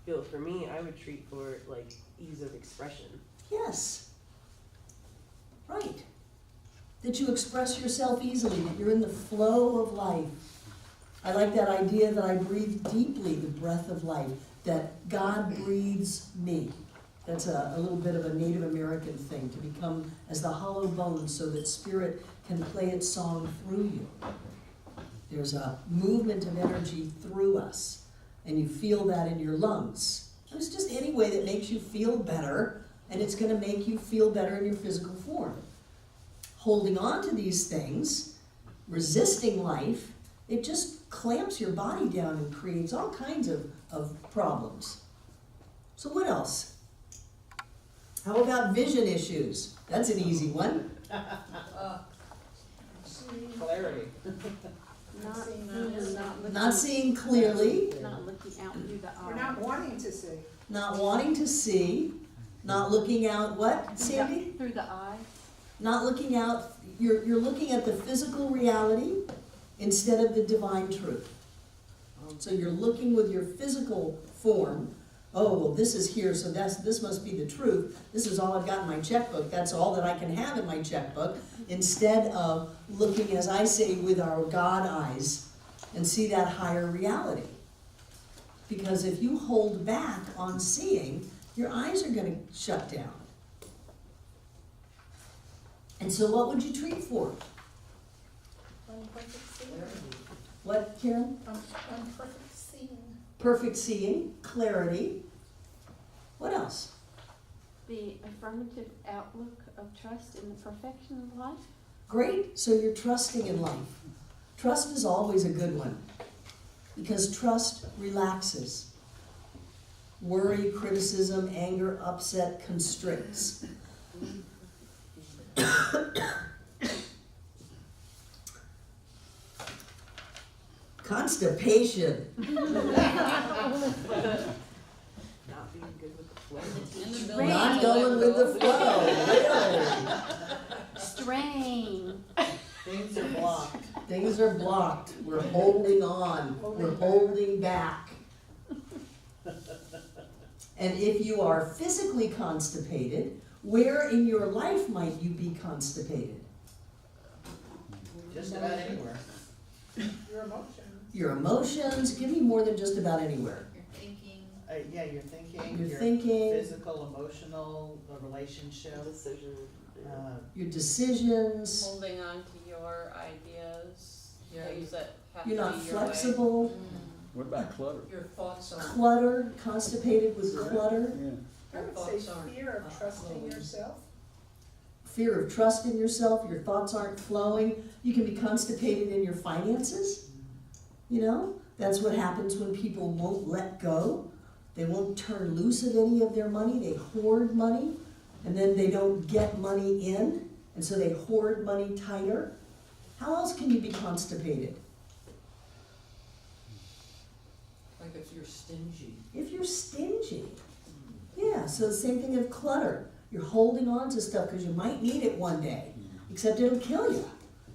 feel, for me, I would treat for like ease of expression. Yes. Right. That you express yourself easily, that you're in the flow of life. I like that idea that I breathe deeply the breath of life, that God breathes me. That's a little bit of a Native American thing, to become as the hollow bones so that spirit can play its song through you. There's a movement of energy through us, and you feel that in your lungs. It's just any way that makes you feel better, and it's going to make you feel better in your physical form. Holding on to these things, resisting life, it just clamps your body down and creates all kinds of problems. So what else? How about vision issues? That's an easy one. Clarity. Not seeing clearly, Not looking out through the eye. We're not wanting to see. not wanting to see, not looking out, what, Sandy? Through the eye. Not looking out, you're looking at the physical reality instead of the divine truth. So you're looking with your physical form. Oh, well, this is here, so this must be the truth. This is all I've got in my checkbook. That's all that I can have in my checkbook. Instead of looking, as I say, with our God eyes and see that higher reality. Because if you hold back on seeing, your eyes are going to shut down. And so what would you treat for? Perfect seeing. What, Karen? Perfect seeing. Perfect seeing, clarity. What else? The affirmative outlook of trust in the perfection of life. Great, so you're trusting in life. Trust is always a good one because trust relaxes. Worry, criticism, anger, upset constricts. Constipation. Not being good with the flow. Not going with the flow, really. Strain. Things are blocked. Things are blocked. We're holding on. We're holding back. And if you are physically constipated, where in your life might you be constipated? Just about anywhere. Your emotions. Your emotions. Give me more than just about anywhere. You're thinking. Yeah, you're thinking. Your your thinking. Physical, emotional, the relationship. Decision. Your decisions. Holding on to your ideas, Yeah. things that have to You're be not your way. flexible. What about clutter? Your thoughts on. Clutter. Constipated with clutter. Yeah. I would say fear of trusting yourself. Fear of trust in yourself. Your thoughts aren't flowing. You can be constipated in your finances. You know, that's what happens when people won't let go. They won't turn loose of any of their money. They hoard money, and then they don't get money in, and so they hoard money tighter. How else can you be constipated? Like if you're stingy. If you're stingy. Yeah, so the same thing of clutter. You're holding on to stuff because you might need it one day. except it'll kill you.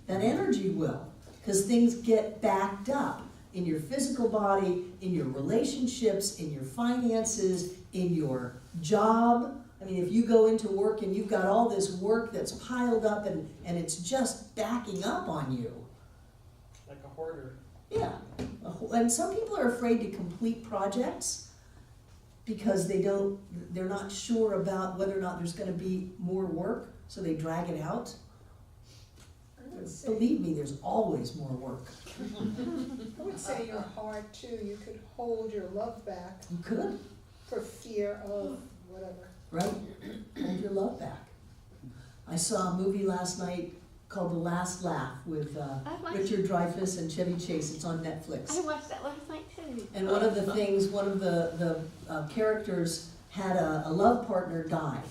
That energy will, because things get backed up in your physical body, in your relationships, in your finances, in your job. I mean, if you go into work and you've got all this work that's piled up and it's just backing up on you. Like a hoarder. Yeah, and some people are afraid to complete projects because they're not sure about whether or not there's gonna be more work, so they drag it out. I would say, Believe me, there's always more work. I would say your heart too, you could hold your love back You could, for fear of whatever. right? Hold your love back. I saw a movie last night called The Last Laugh with Richard Dreyfuss and Chevy Chase. It's on Netflix. I watched that last night too. And one of the things, one of the characters had a love partner die.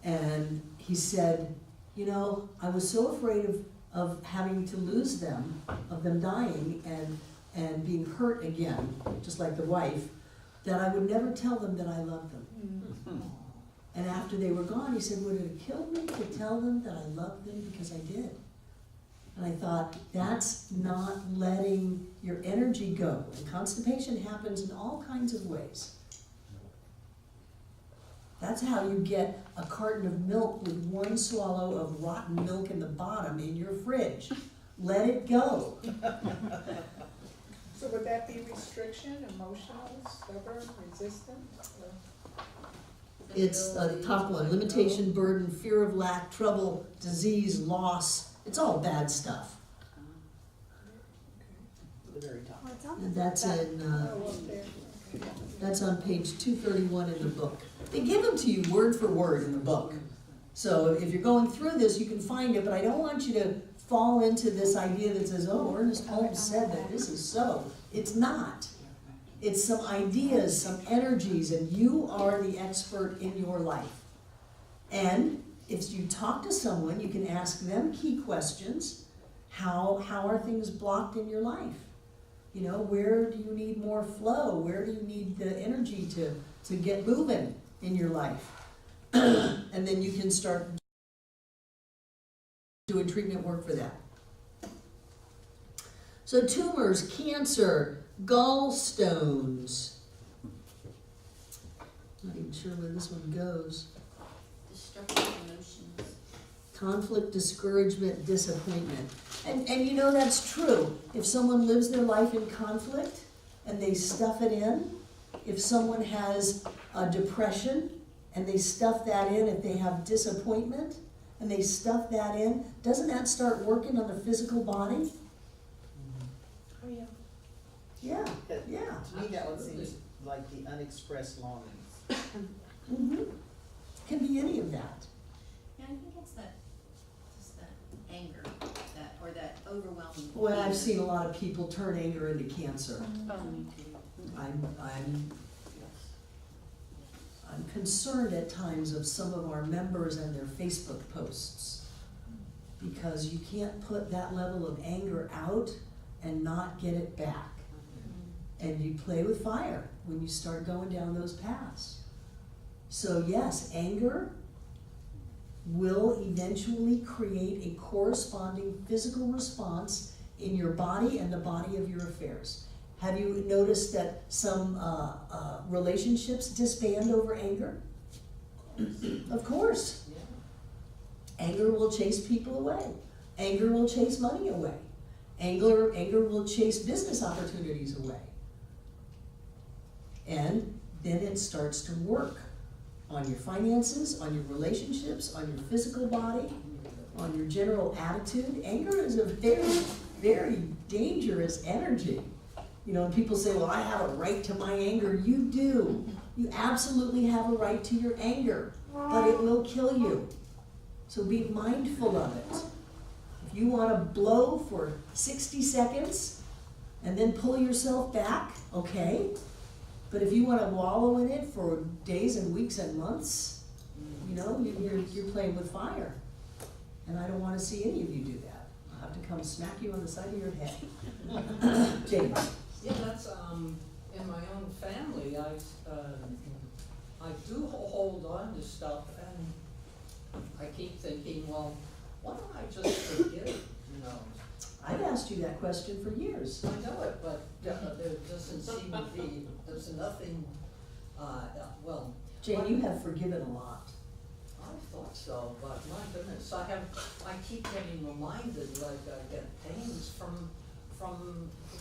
And he said, you know, I was so afraid of having to lose them, of them dying and being hurt again, just like the wife, that I would never tell them that I loved them. And after they were gone, he said, would it have killed me to tell them that I loved them? Because I did. And I thought, that's not letting your energy go. And constipation happens in all kinds of ways. That's how you get a carton of milk with one swallow of rotten milk in the bottom in your fridge. Let it go. So would that be restriction, emotional, stubborn, resistant? Or- It's the top one, limitation, burden, fear of lack, trouble, disease, loss. It's all bad stuff. The very top. Well, it sounds And like that's that. in, Oh, up there, okay. that's on page 231 in the book. They give them to you word for word in the book. So if you're going through this, you can find it, but I don't want you to fall into this idea that says, oh, Ernest Holmes said that this is so. It's not. It's some ideas, some energies, and you are the expert in your life. And if you talk to someone, you can ask them key questions. How are things blocked in your life? You know, where do you need more flow? Where do you need the energy to get moving in your life? And then you can start doing treatment work for that. So tumors, cancer, gallstones. Not even sure where this one goes. Destructive emotions. Conflict, discouragement, disappointment. And you know that's true. If someone lives their life in conflict and they stuff it in, if someone has a depression and they stuff that in, if they have disappointment and they stuff that in, doesn't that start working on the physical body? Oh, yeah. Yeah, yeah. To me, that one seems like the unexpressed longings. Mm-hmm. Can be any of that. Yeah, I think it's that, just that anger, that, or that overwhelming. Well, I've feeling. seen a lot of people turn anger into cancer. I'm concerned at times of some of our members and their Facebook posts, because you can't put that level of anger out and not get it back. And you play with fire when you start going down those paths. So yes, anger will eventually create a corresponding physical response in your body and the body of your affairs. Have you noticed that some relationships disband over anger? Of course. Anger will chase people away. Anger will chase money away. Anger will chase business opportunities away. And then it starts to work on your finances, on your relationships, on your physical body, on your general attitude. Anger is a very, very dangerous energy. You know, and people say, well, I have a right to my anger. You do. You absolutely have a right to your anger, but it will kill you. So be mindful of it. If you want to blow for 60 seconds and then pull yourself back, okay. But if you want to wallow in it for days and weeks and months, you know, you're playing with fire. And I don't want to see any of you do that. I'll have to come smack you on the side of your head. James. Yeah, that's, in my own family, I do hold on to stuff, and I keep thinking, well, why don't I just forgive, you know? I've asked you that question for years. I know it, but there doesn't seem to be, there's nothing, well, Jane, you have forgiven a lot. I thought so, but my goodness, I keep getting reminded, like I get pains from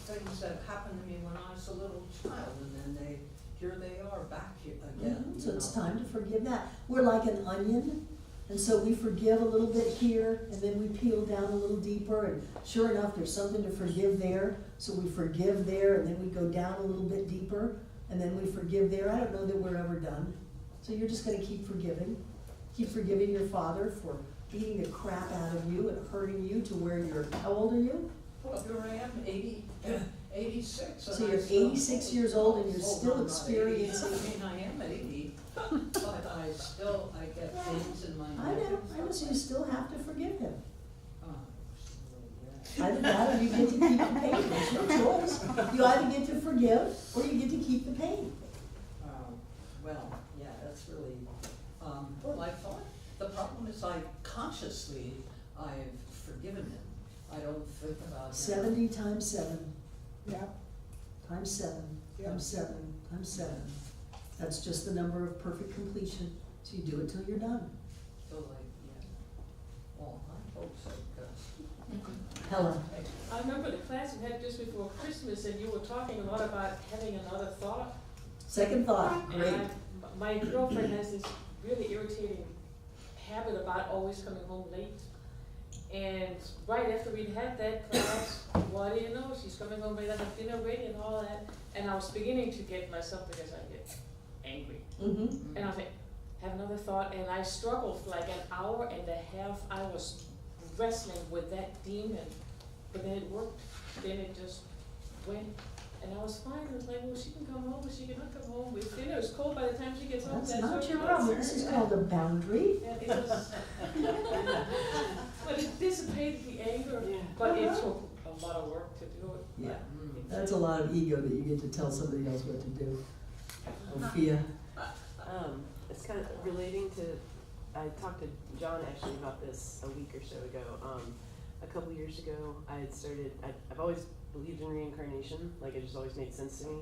things that happened to me when I was a little child, and then here they are back here again. So you it's know. time to forgive that. We're like an onion, and so we forgive a little bit here, and then we peel down a little deeper, and sure enough, there's something to forgive there. So we forgive there, and then we go down a little bit deeper, and then we forgive there. I don't know that we're ever done. So you're just gonna keep forgiving. Keep forgiving your father for beating the crap out of you and hurting you to where you're, how old are you? Well, here I am, 86. So you're 86 years old and you're still experiencing. I mean, I am 80, but I get things in my I know, so you still have to forgive him. Oh, yeah. Either that or you get to keep the pain, it's your choice. You either get to forgive or you get to keep the pain. Well, yeah, that's really, well, I thought, the problem is I've forgiven him. I don't think about him. 70 times 7, Yeah, times 7, Yeah. times 7, times 7. That's just the number of perfect completion. So you do it till you're done. So like, yeah, well, I hope so, because. Helen, I remember the class we had just before Christmas, and you were talking a lot about having another thought. second thought, great. And my girlfriend has this really irritating habit about always coming home late. And right after we'd had that class, what do you know, she's coming home late, I have dinner ready and all that. And I was beginning to get myself, because I get angry. Mm-hmm. And I think, have another thought, and I struggled for like an hour and a half. I was wrestling with that demon, but then it worked. Then it just went, and I was fine. I was like, well, she can come home, but she cannot come home. With dinner, it's cold by the time she gets home. That's not what your it was. problem. This is called a boundary. And it was, but it dissipated the anger, but it took a lot of work to do it. Yeah. But That's a lot of ego that you get to tell somebody else what to do. Sophia, It's kind of relating to, I talked to John actually about this a week or so ago. A couple years ago, I had started, I've always believed in reincarnation, like it just always made sense to me.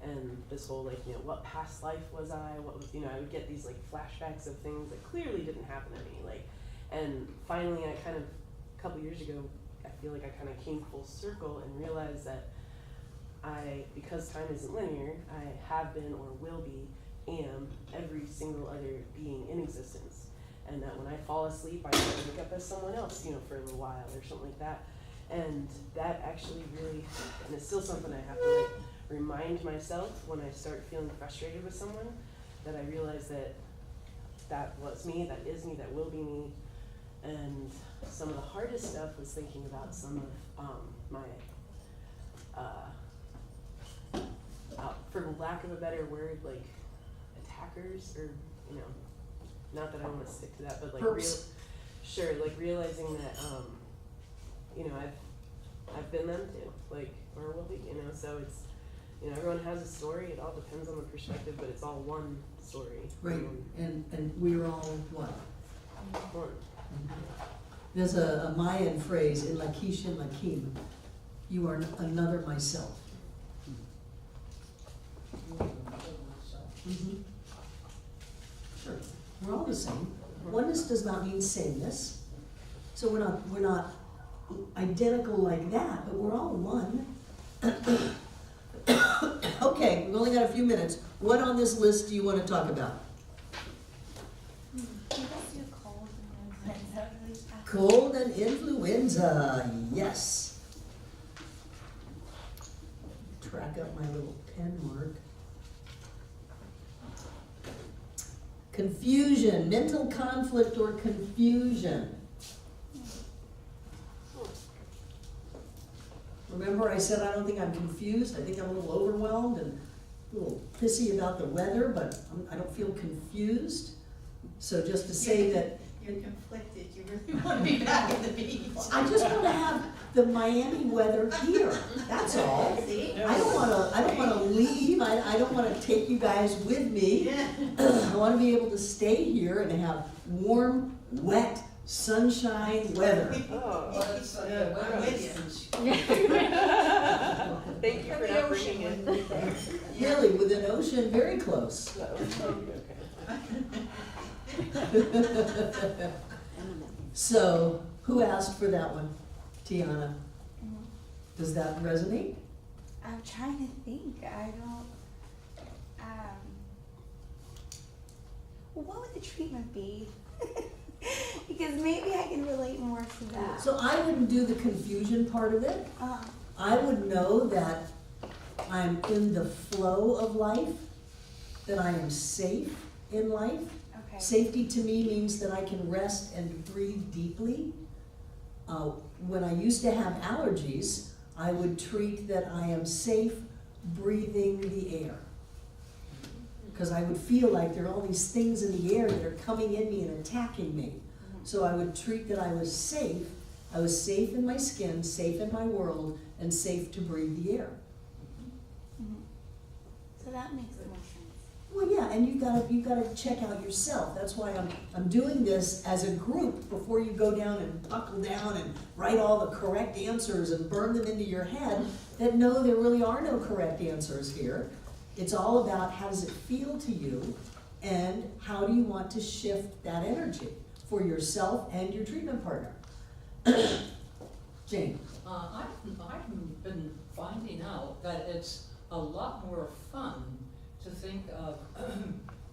And this whole like, you know, what past life was I, what was, you know, I would get these like flashbacks of things that clearly didn't happen to me. Like, and finally a couple years ago, I feel like I kind of came full circle and realized that because time isn't linear, I have been or will be, am every single other being in existence. And that when I fall asleep, I wake up as someone else, you know, for a little while or something like that. And that actually really, and it's still something I have to like remind myself when I start feeling frustrated with someone, that I realize that that was me, that is me, that will be me. And some of the hardest stuff was thinking about some of my, for lack of a better word, like attackers, or, you know, not that I want to stick to that, but like realizing that, you know, I've been them too, like, or will be, you know, so it's, you know, everyone has a story, it all depends on the perspective, but it's all one story. right, and we're all what? One. There's a Mayan phrase, in Lakish and Lakim, you are another myself. Mm-hmm. Sure, we're all the same. Oneness does not mean sameness. So we're not identical like that, but we're all one. Okay, we've only got a few minutes. What on this list do you want to talk about? Cold and influenza, yes. Track up my little pen mark. Confusion, mental conflict or confusion. Remember I said I don't think I'm confused, I think I'm a little overwhelmed and a little pissy about the weather, but I don't feel confused. So just to say that You're conflicted, you really want to be back at the beach. I just want to have the Miami weather here, that's all. See? I don't want to leave, I don't want to take you guys with me. Yeah. I want to be able to stay here and have warm, wet, sunshine weather. Oh. Well, it's like the I'm with you. Thank you for not bringing it. Really, with an ocean very close. So, who asked for that one? Tiana. Does that resonate? I'm trying to think. I don't. Well, what would the treatment be? Because maybe I can relate more to that. So I wouldn't do the confusion part of it. I would know that I'm in the flow of life, that I am safe in life. Okay. Safety to me means that I can rest and breathe deeply. When I used to have allergies, I would treat that I am safe breathing the air. Because I would feel like there are all these things in the air that are coming in me and attacking me. So I would treat that I was safe. I was safe in my skin, safe in my world, and safe to breathe the air. So that makes more sense. Well, yeah, and you gotta check out yourself. That's why I'm doing this as a group before you go down and buckle down and write all the correct answers and burn them into your head. That no, there really are no correct answers here. It's all about how does it feel to you, and how do you want to shift that energy for yourself and your treatment partner. Jane. I've been finding out that it's a lot more fun to think of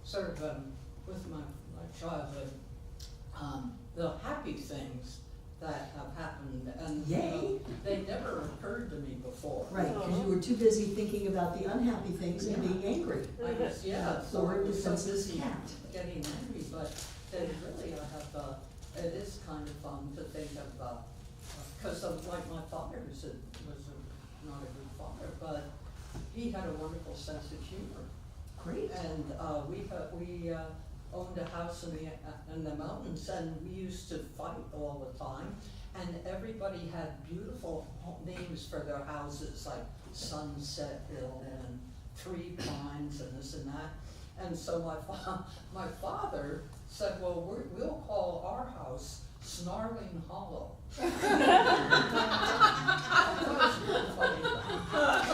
sort of with my childhood, the happy things that have happened, and Yay. They never occurred to me before. Right, because you were too busy thinking about the unhappy things and being angry. I guess, yeah, so Or I was so defenseless busy cat. getting angry, but then really I have, it is kind of fun to think of, because like my father was not a good father, but he had a wonderful sense of humor. Great. And we owned a house in the mountains, and we used to fight all the time. And everybody had beautiful names for their houses, like Sunset Hill and Three Pines and this and that. And so my father said, well, we'll call our house Snarling Hollow.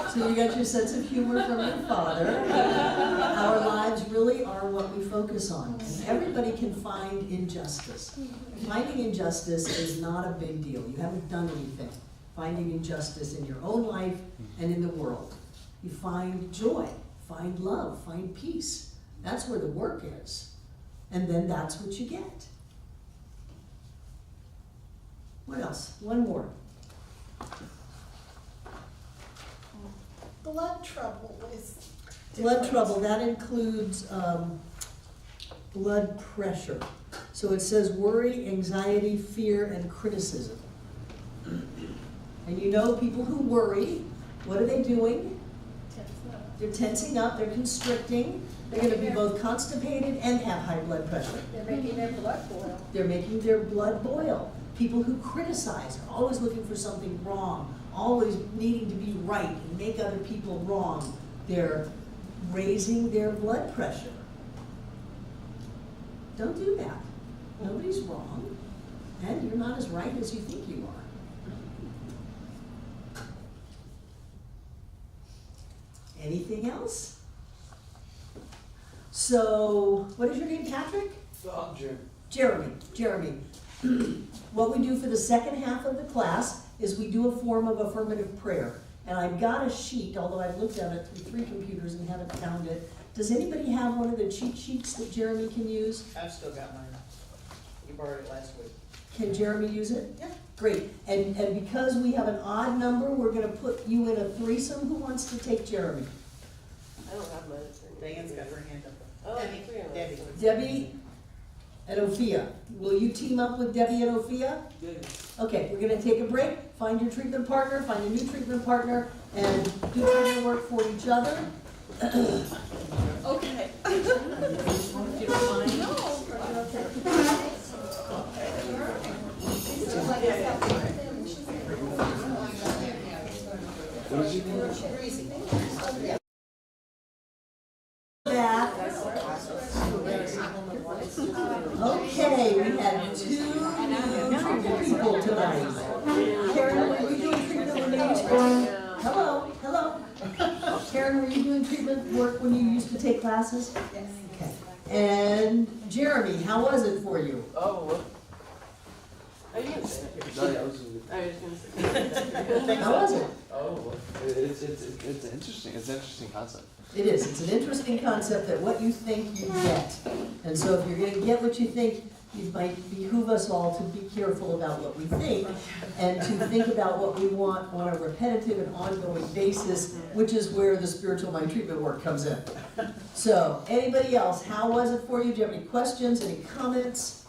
So you got your sense of humor from your father. Our lives really are what we focus on. And everybody can find injustice. Finding injustice is not a big deal. You haven't done anything. Finding injustice in your own life and in the world. You find joy, find love, find peace. That's where the work is. And then that's what you get. What else? One more. Blood trouble is Blood different. trouble, that includes blood pressure. So it says worry, anxiety, fear, and criticism. And you know people who worry, what are they doing? They're tensing up, they're constricting, they're gonna be both constipated and have high blood pressure. They're making their blood boil. They're making their blood boil. People who criticize are always looking for something wrong, always needing to be right and make other people wrong. They're raising their blood pressure. Don't do that. Nobody's wrong, and you're not as right as you think you are. Anything else? So, what is your name, Patrick? I'm Jim. Jeremy. What we do for the second half of the class is we do a form of affirmative prayer. And I've got a sheet, although I've looked at it through 3 computers and haven't found it. Does anybody have one of the cheat sheets that Jeremy can use? I've still got mine. You borrowed it last week. Can Jeremy use it? Yeah. Great. And because we have an odd number, we're gonna put you in a threesome. Who wants to take Jeremy? I don't have my. Diane's got her hand up. Oh, Debbie. three of us. Debbie. Debbie and Ophia. Will you team up with Debbie and Ophia? Okay, we're gonna take a break, find your treatment partner, find a new treatment partner, and do treatment work for each other. Okay. If you don't mind. Back. Okay, we had two new people tonight. Karen, were you doing treatment when you used to? Hello. Karen, were you doing treatment work when you used to take classes? Yes. Okay. And Jeremy, how was it for you? Oh. Are you gonna say it? No, yeah, I was I was gonna say. How was it? oh, it's interesting. It's an interesting concept. It is. It's an interesting concept that what you think you get. And so if you're gonna get what you think, it might behoove us all to be careful about what we think and to think about what we want on a repetitive and ongoing basis, which is where the spiritual mind treatment work comes in. So, anybody else, how was it for you? Do you have any questions, any comments?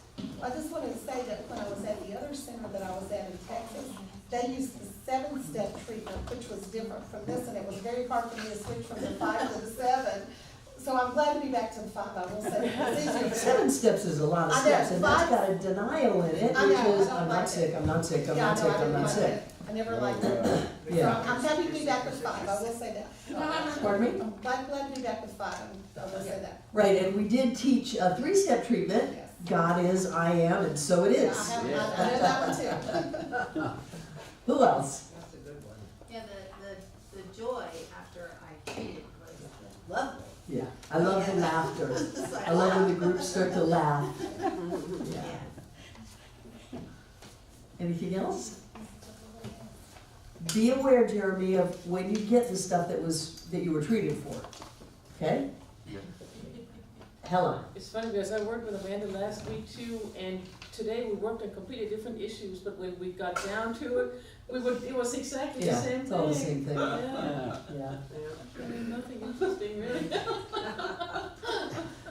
I just wanted to say that when I was at the other center that I was at in Texas, they used the 7-step treatment, which was different from this, and it was very hard for me to switch from the 5 to the 7. So I'm glad to be back to the 5, I will say. It's easier. 7 steps is a lot of I know, steps, and that's 5 got a denial in it, I which know, I is, don't I'm like not it. sick, I'm not sick, I'm Yeah, not no, sick, I I'm didn't not like sick. it. I never liked it. So Yeah. I'm happy to be back with 5, I will say that. Pardon me? I'm glad to be back with 5, I will say that. Right, and we did teach a 3-step treatment. Yes. God is, I am, and so it Yeah, is. I know that one too. Who else? That's a good one. Yeah, the joy after I treated was lovely. Yeah, I love the laughter. It's like, I love when the wow. groups start to laugh. Yeah. Yeah. Anything else? Be aware, Jeremy, of when you get the stuff that you were treated for, okay? Helen? It's funny because I worked with Amanda last week too, and today we worked on completely different issues, but when we got down to it, it was exactly the Yeah, same thing. it's all the same thing. Yeah. Yeah. I mean, nothing interesting really. I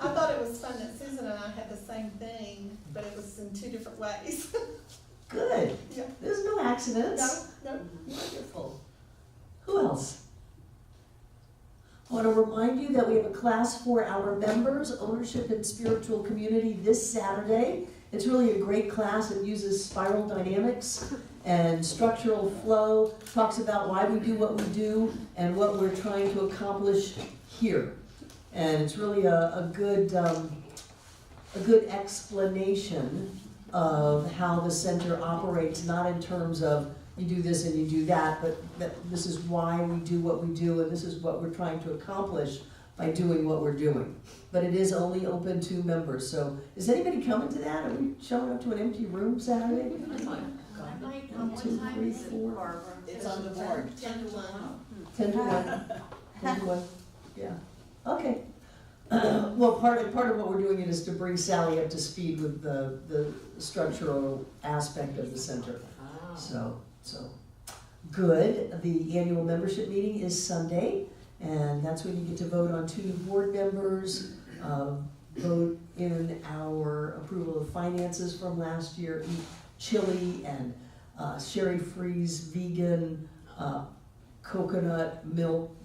thought it was fun that Susan and I had the same thing, but it was in 2 different ways. Good. Yeah. There's no accidents. No, Wonderful. Who else? I want to remind you that we have a class for our members, Ownership and Spiritual Community, this Saturday. It's really a great class. It uses spiral dynamics and structural flow, talks about why we do what we do and what we're trying to accomplish here. And it's really a good explanation of how the center operates, not in terms of you do this and you do that, but that this is why we do what we do and this is what we're trying to accomplish by doing what we're doing. But it is only open to members, so is anybody coming to that? Are we showing up to an empty room Saturday? 1, 2, 3, 4. It's on the board. 10 to 1. 10 to 1. 10 to 1, yeah. Okay. Well, part of what we're doing is to bring Sally up to speed with the structural aspect of the center. So, good. The annual membership meeting is Sunday, and that's when you get to vote on 2 new board members, vote in our approval of finances from last year, eat chili and Sherry Freeze vegan coconut milk,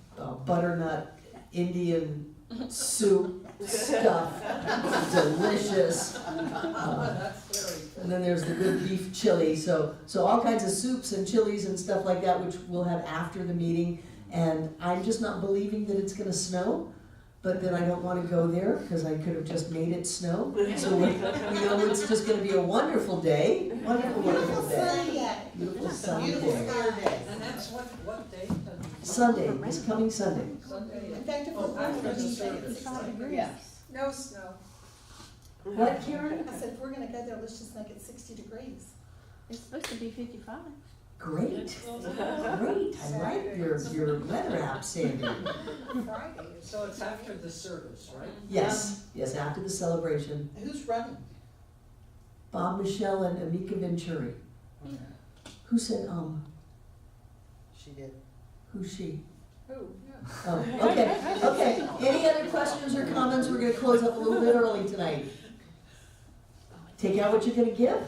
butternut Indian soup stuff. It's delicious. And then there's the good beef chili. So all kinds of soups and chilies and stuff like that, which we'll have after the meeting. And I'm just not believing that it's gonna snow, but then I don't wanna go there because I could have just made it snow. So we know it's just gonna be a wonderful day. Wonderful, wonderful day. Beautiful sunny day. And that's what day? Sunday, this coming Sunday. Sunday. In fact, if we're Oh, after going the to service. Yeah. No snow. What, Karen? I said, if we're gonna go there, let's just make it 60 degrees. It's supposed to be 55. Great, great. I like your weather app, Sandy. Friday is. So it's after the service, right? Yes, after the celebration. Who's running? Bob, Michelle, and Amika Venturi. Who said, She did. who's she? Who, yeah. Oh, okay. Any other questions or comments? We're gonna close up a little bit early tonight. Take out what you're gonna give.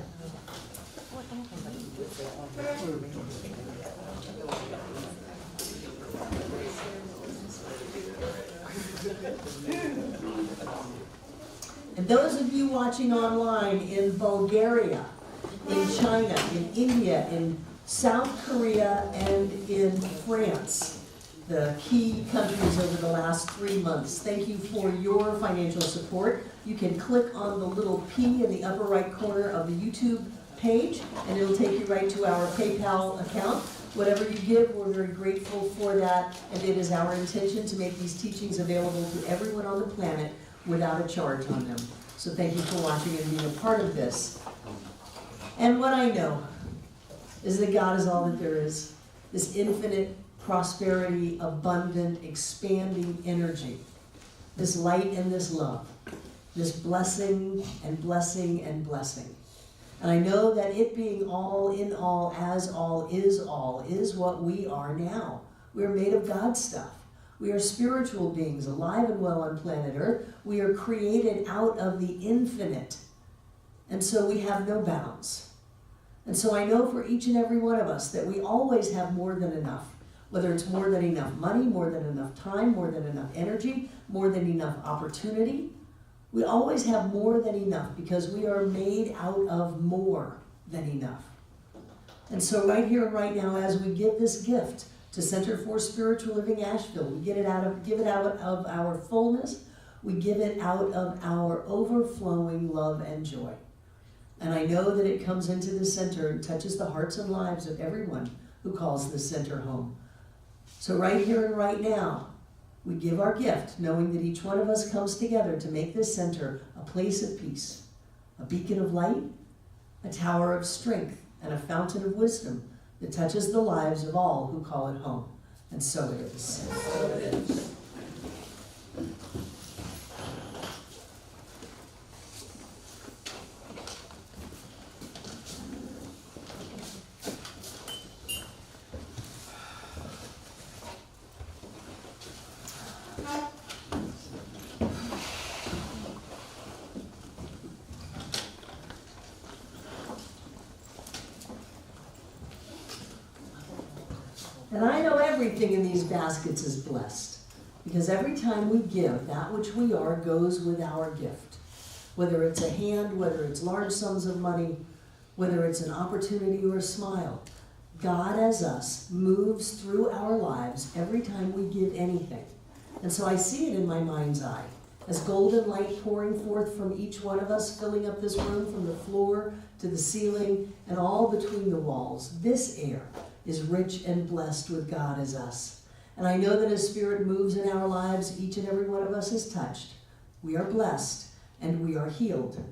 And those of you watching online in Bulgaria, in China, in India, in South Korea, and in France, the key countries over the last 3 months. Thank you for your financial support. You can click on the little P in the upper right corner of the YouTube page, and it'll take you right to our PayPal account. Whatever you give, we're very grateful for that, and it is our intention to make these teachings available to everyone on the planet without a charge on them. So thank you for watching and being a part of this. And what I know is that God is all that there is. This infinite prosperity, abundant, expanding energy, this light and this love, this blessing and blessing and blessing. And I know that it being all in all, as all, is what we are now. We are made of God's stuff. We are spiritual beings, alive and well on planet Earth. We are created out of the infinite. And so we have no bounds. And so I know for each and every one of us that we always have more than enough. Whether it's more than enough money, more than enough time, more than enough energy, more than enough opportunity. We always have more than enough because we are made out of more than enough. And so right here and right now, as we give this gift to Center for Spiritual Living Asheville, we give it out of our fullness, we give it out of our overflowing love and joy. And I know that it comes into the center and touches the hearts and lives of everyone who calls this center home. So right here and right now, we give our gift, knowing that each one of us comes together to make this center a place of peace, a beacon of light, a tower of strength, and a fountain of wisdom that touches the lives of all who call it home. And so it is. So it is. And I know everything in these baskets is blessed, because every time we give, that which we are goes with our gift. Whether it's a hand, whether it's large sums of money, whether it's an opportunity or a smile, God as us moves through our lives every time we give anything. And so I see it in my mind's eye, as golden light pouring forth from each one of us, filling up this room from the floor to the ceiling and all between the walls. This air is rich and blessed with God as us. And I know that as Spirit moves in our lives, each and every one of us is touched. We are blessed and we are healed.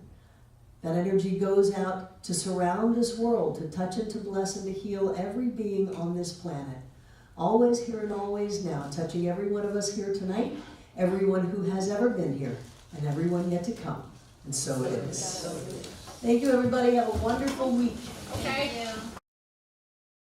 That energy goes out to surround this world, to touch and to bless and to heal every being on this planet. Always here and always now, touching every one of us here tonight, everyone who has ever been here, and everyone yet to come. And so it is. Thank you, everybody. Have a wonderful week. Okay.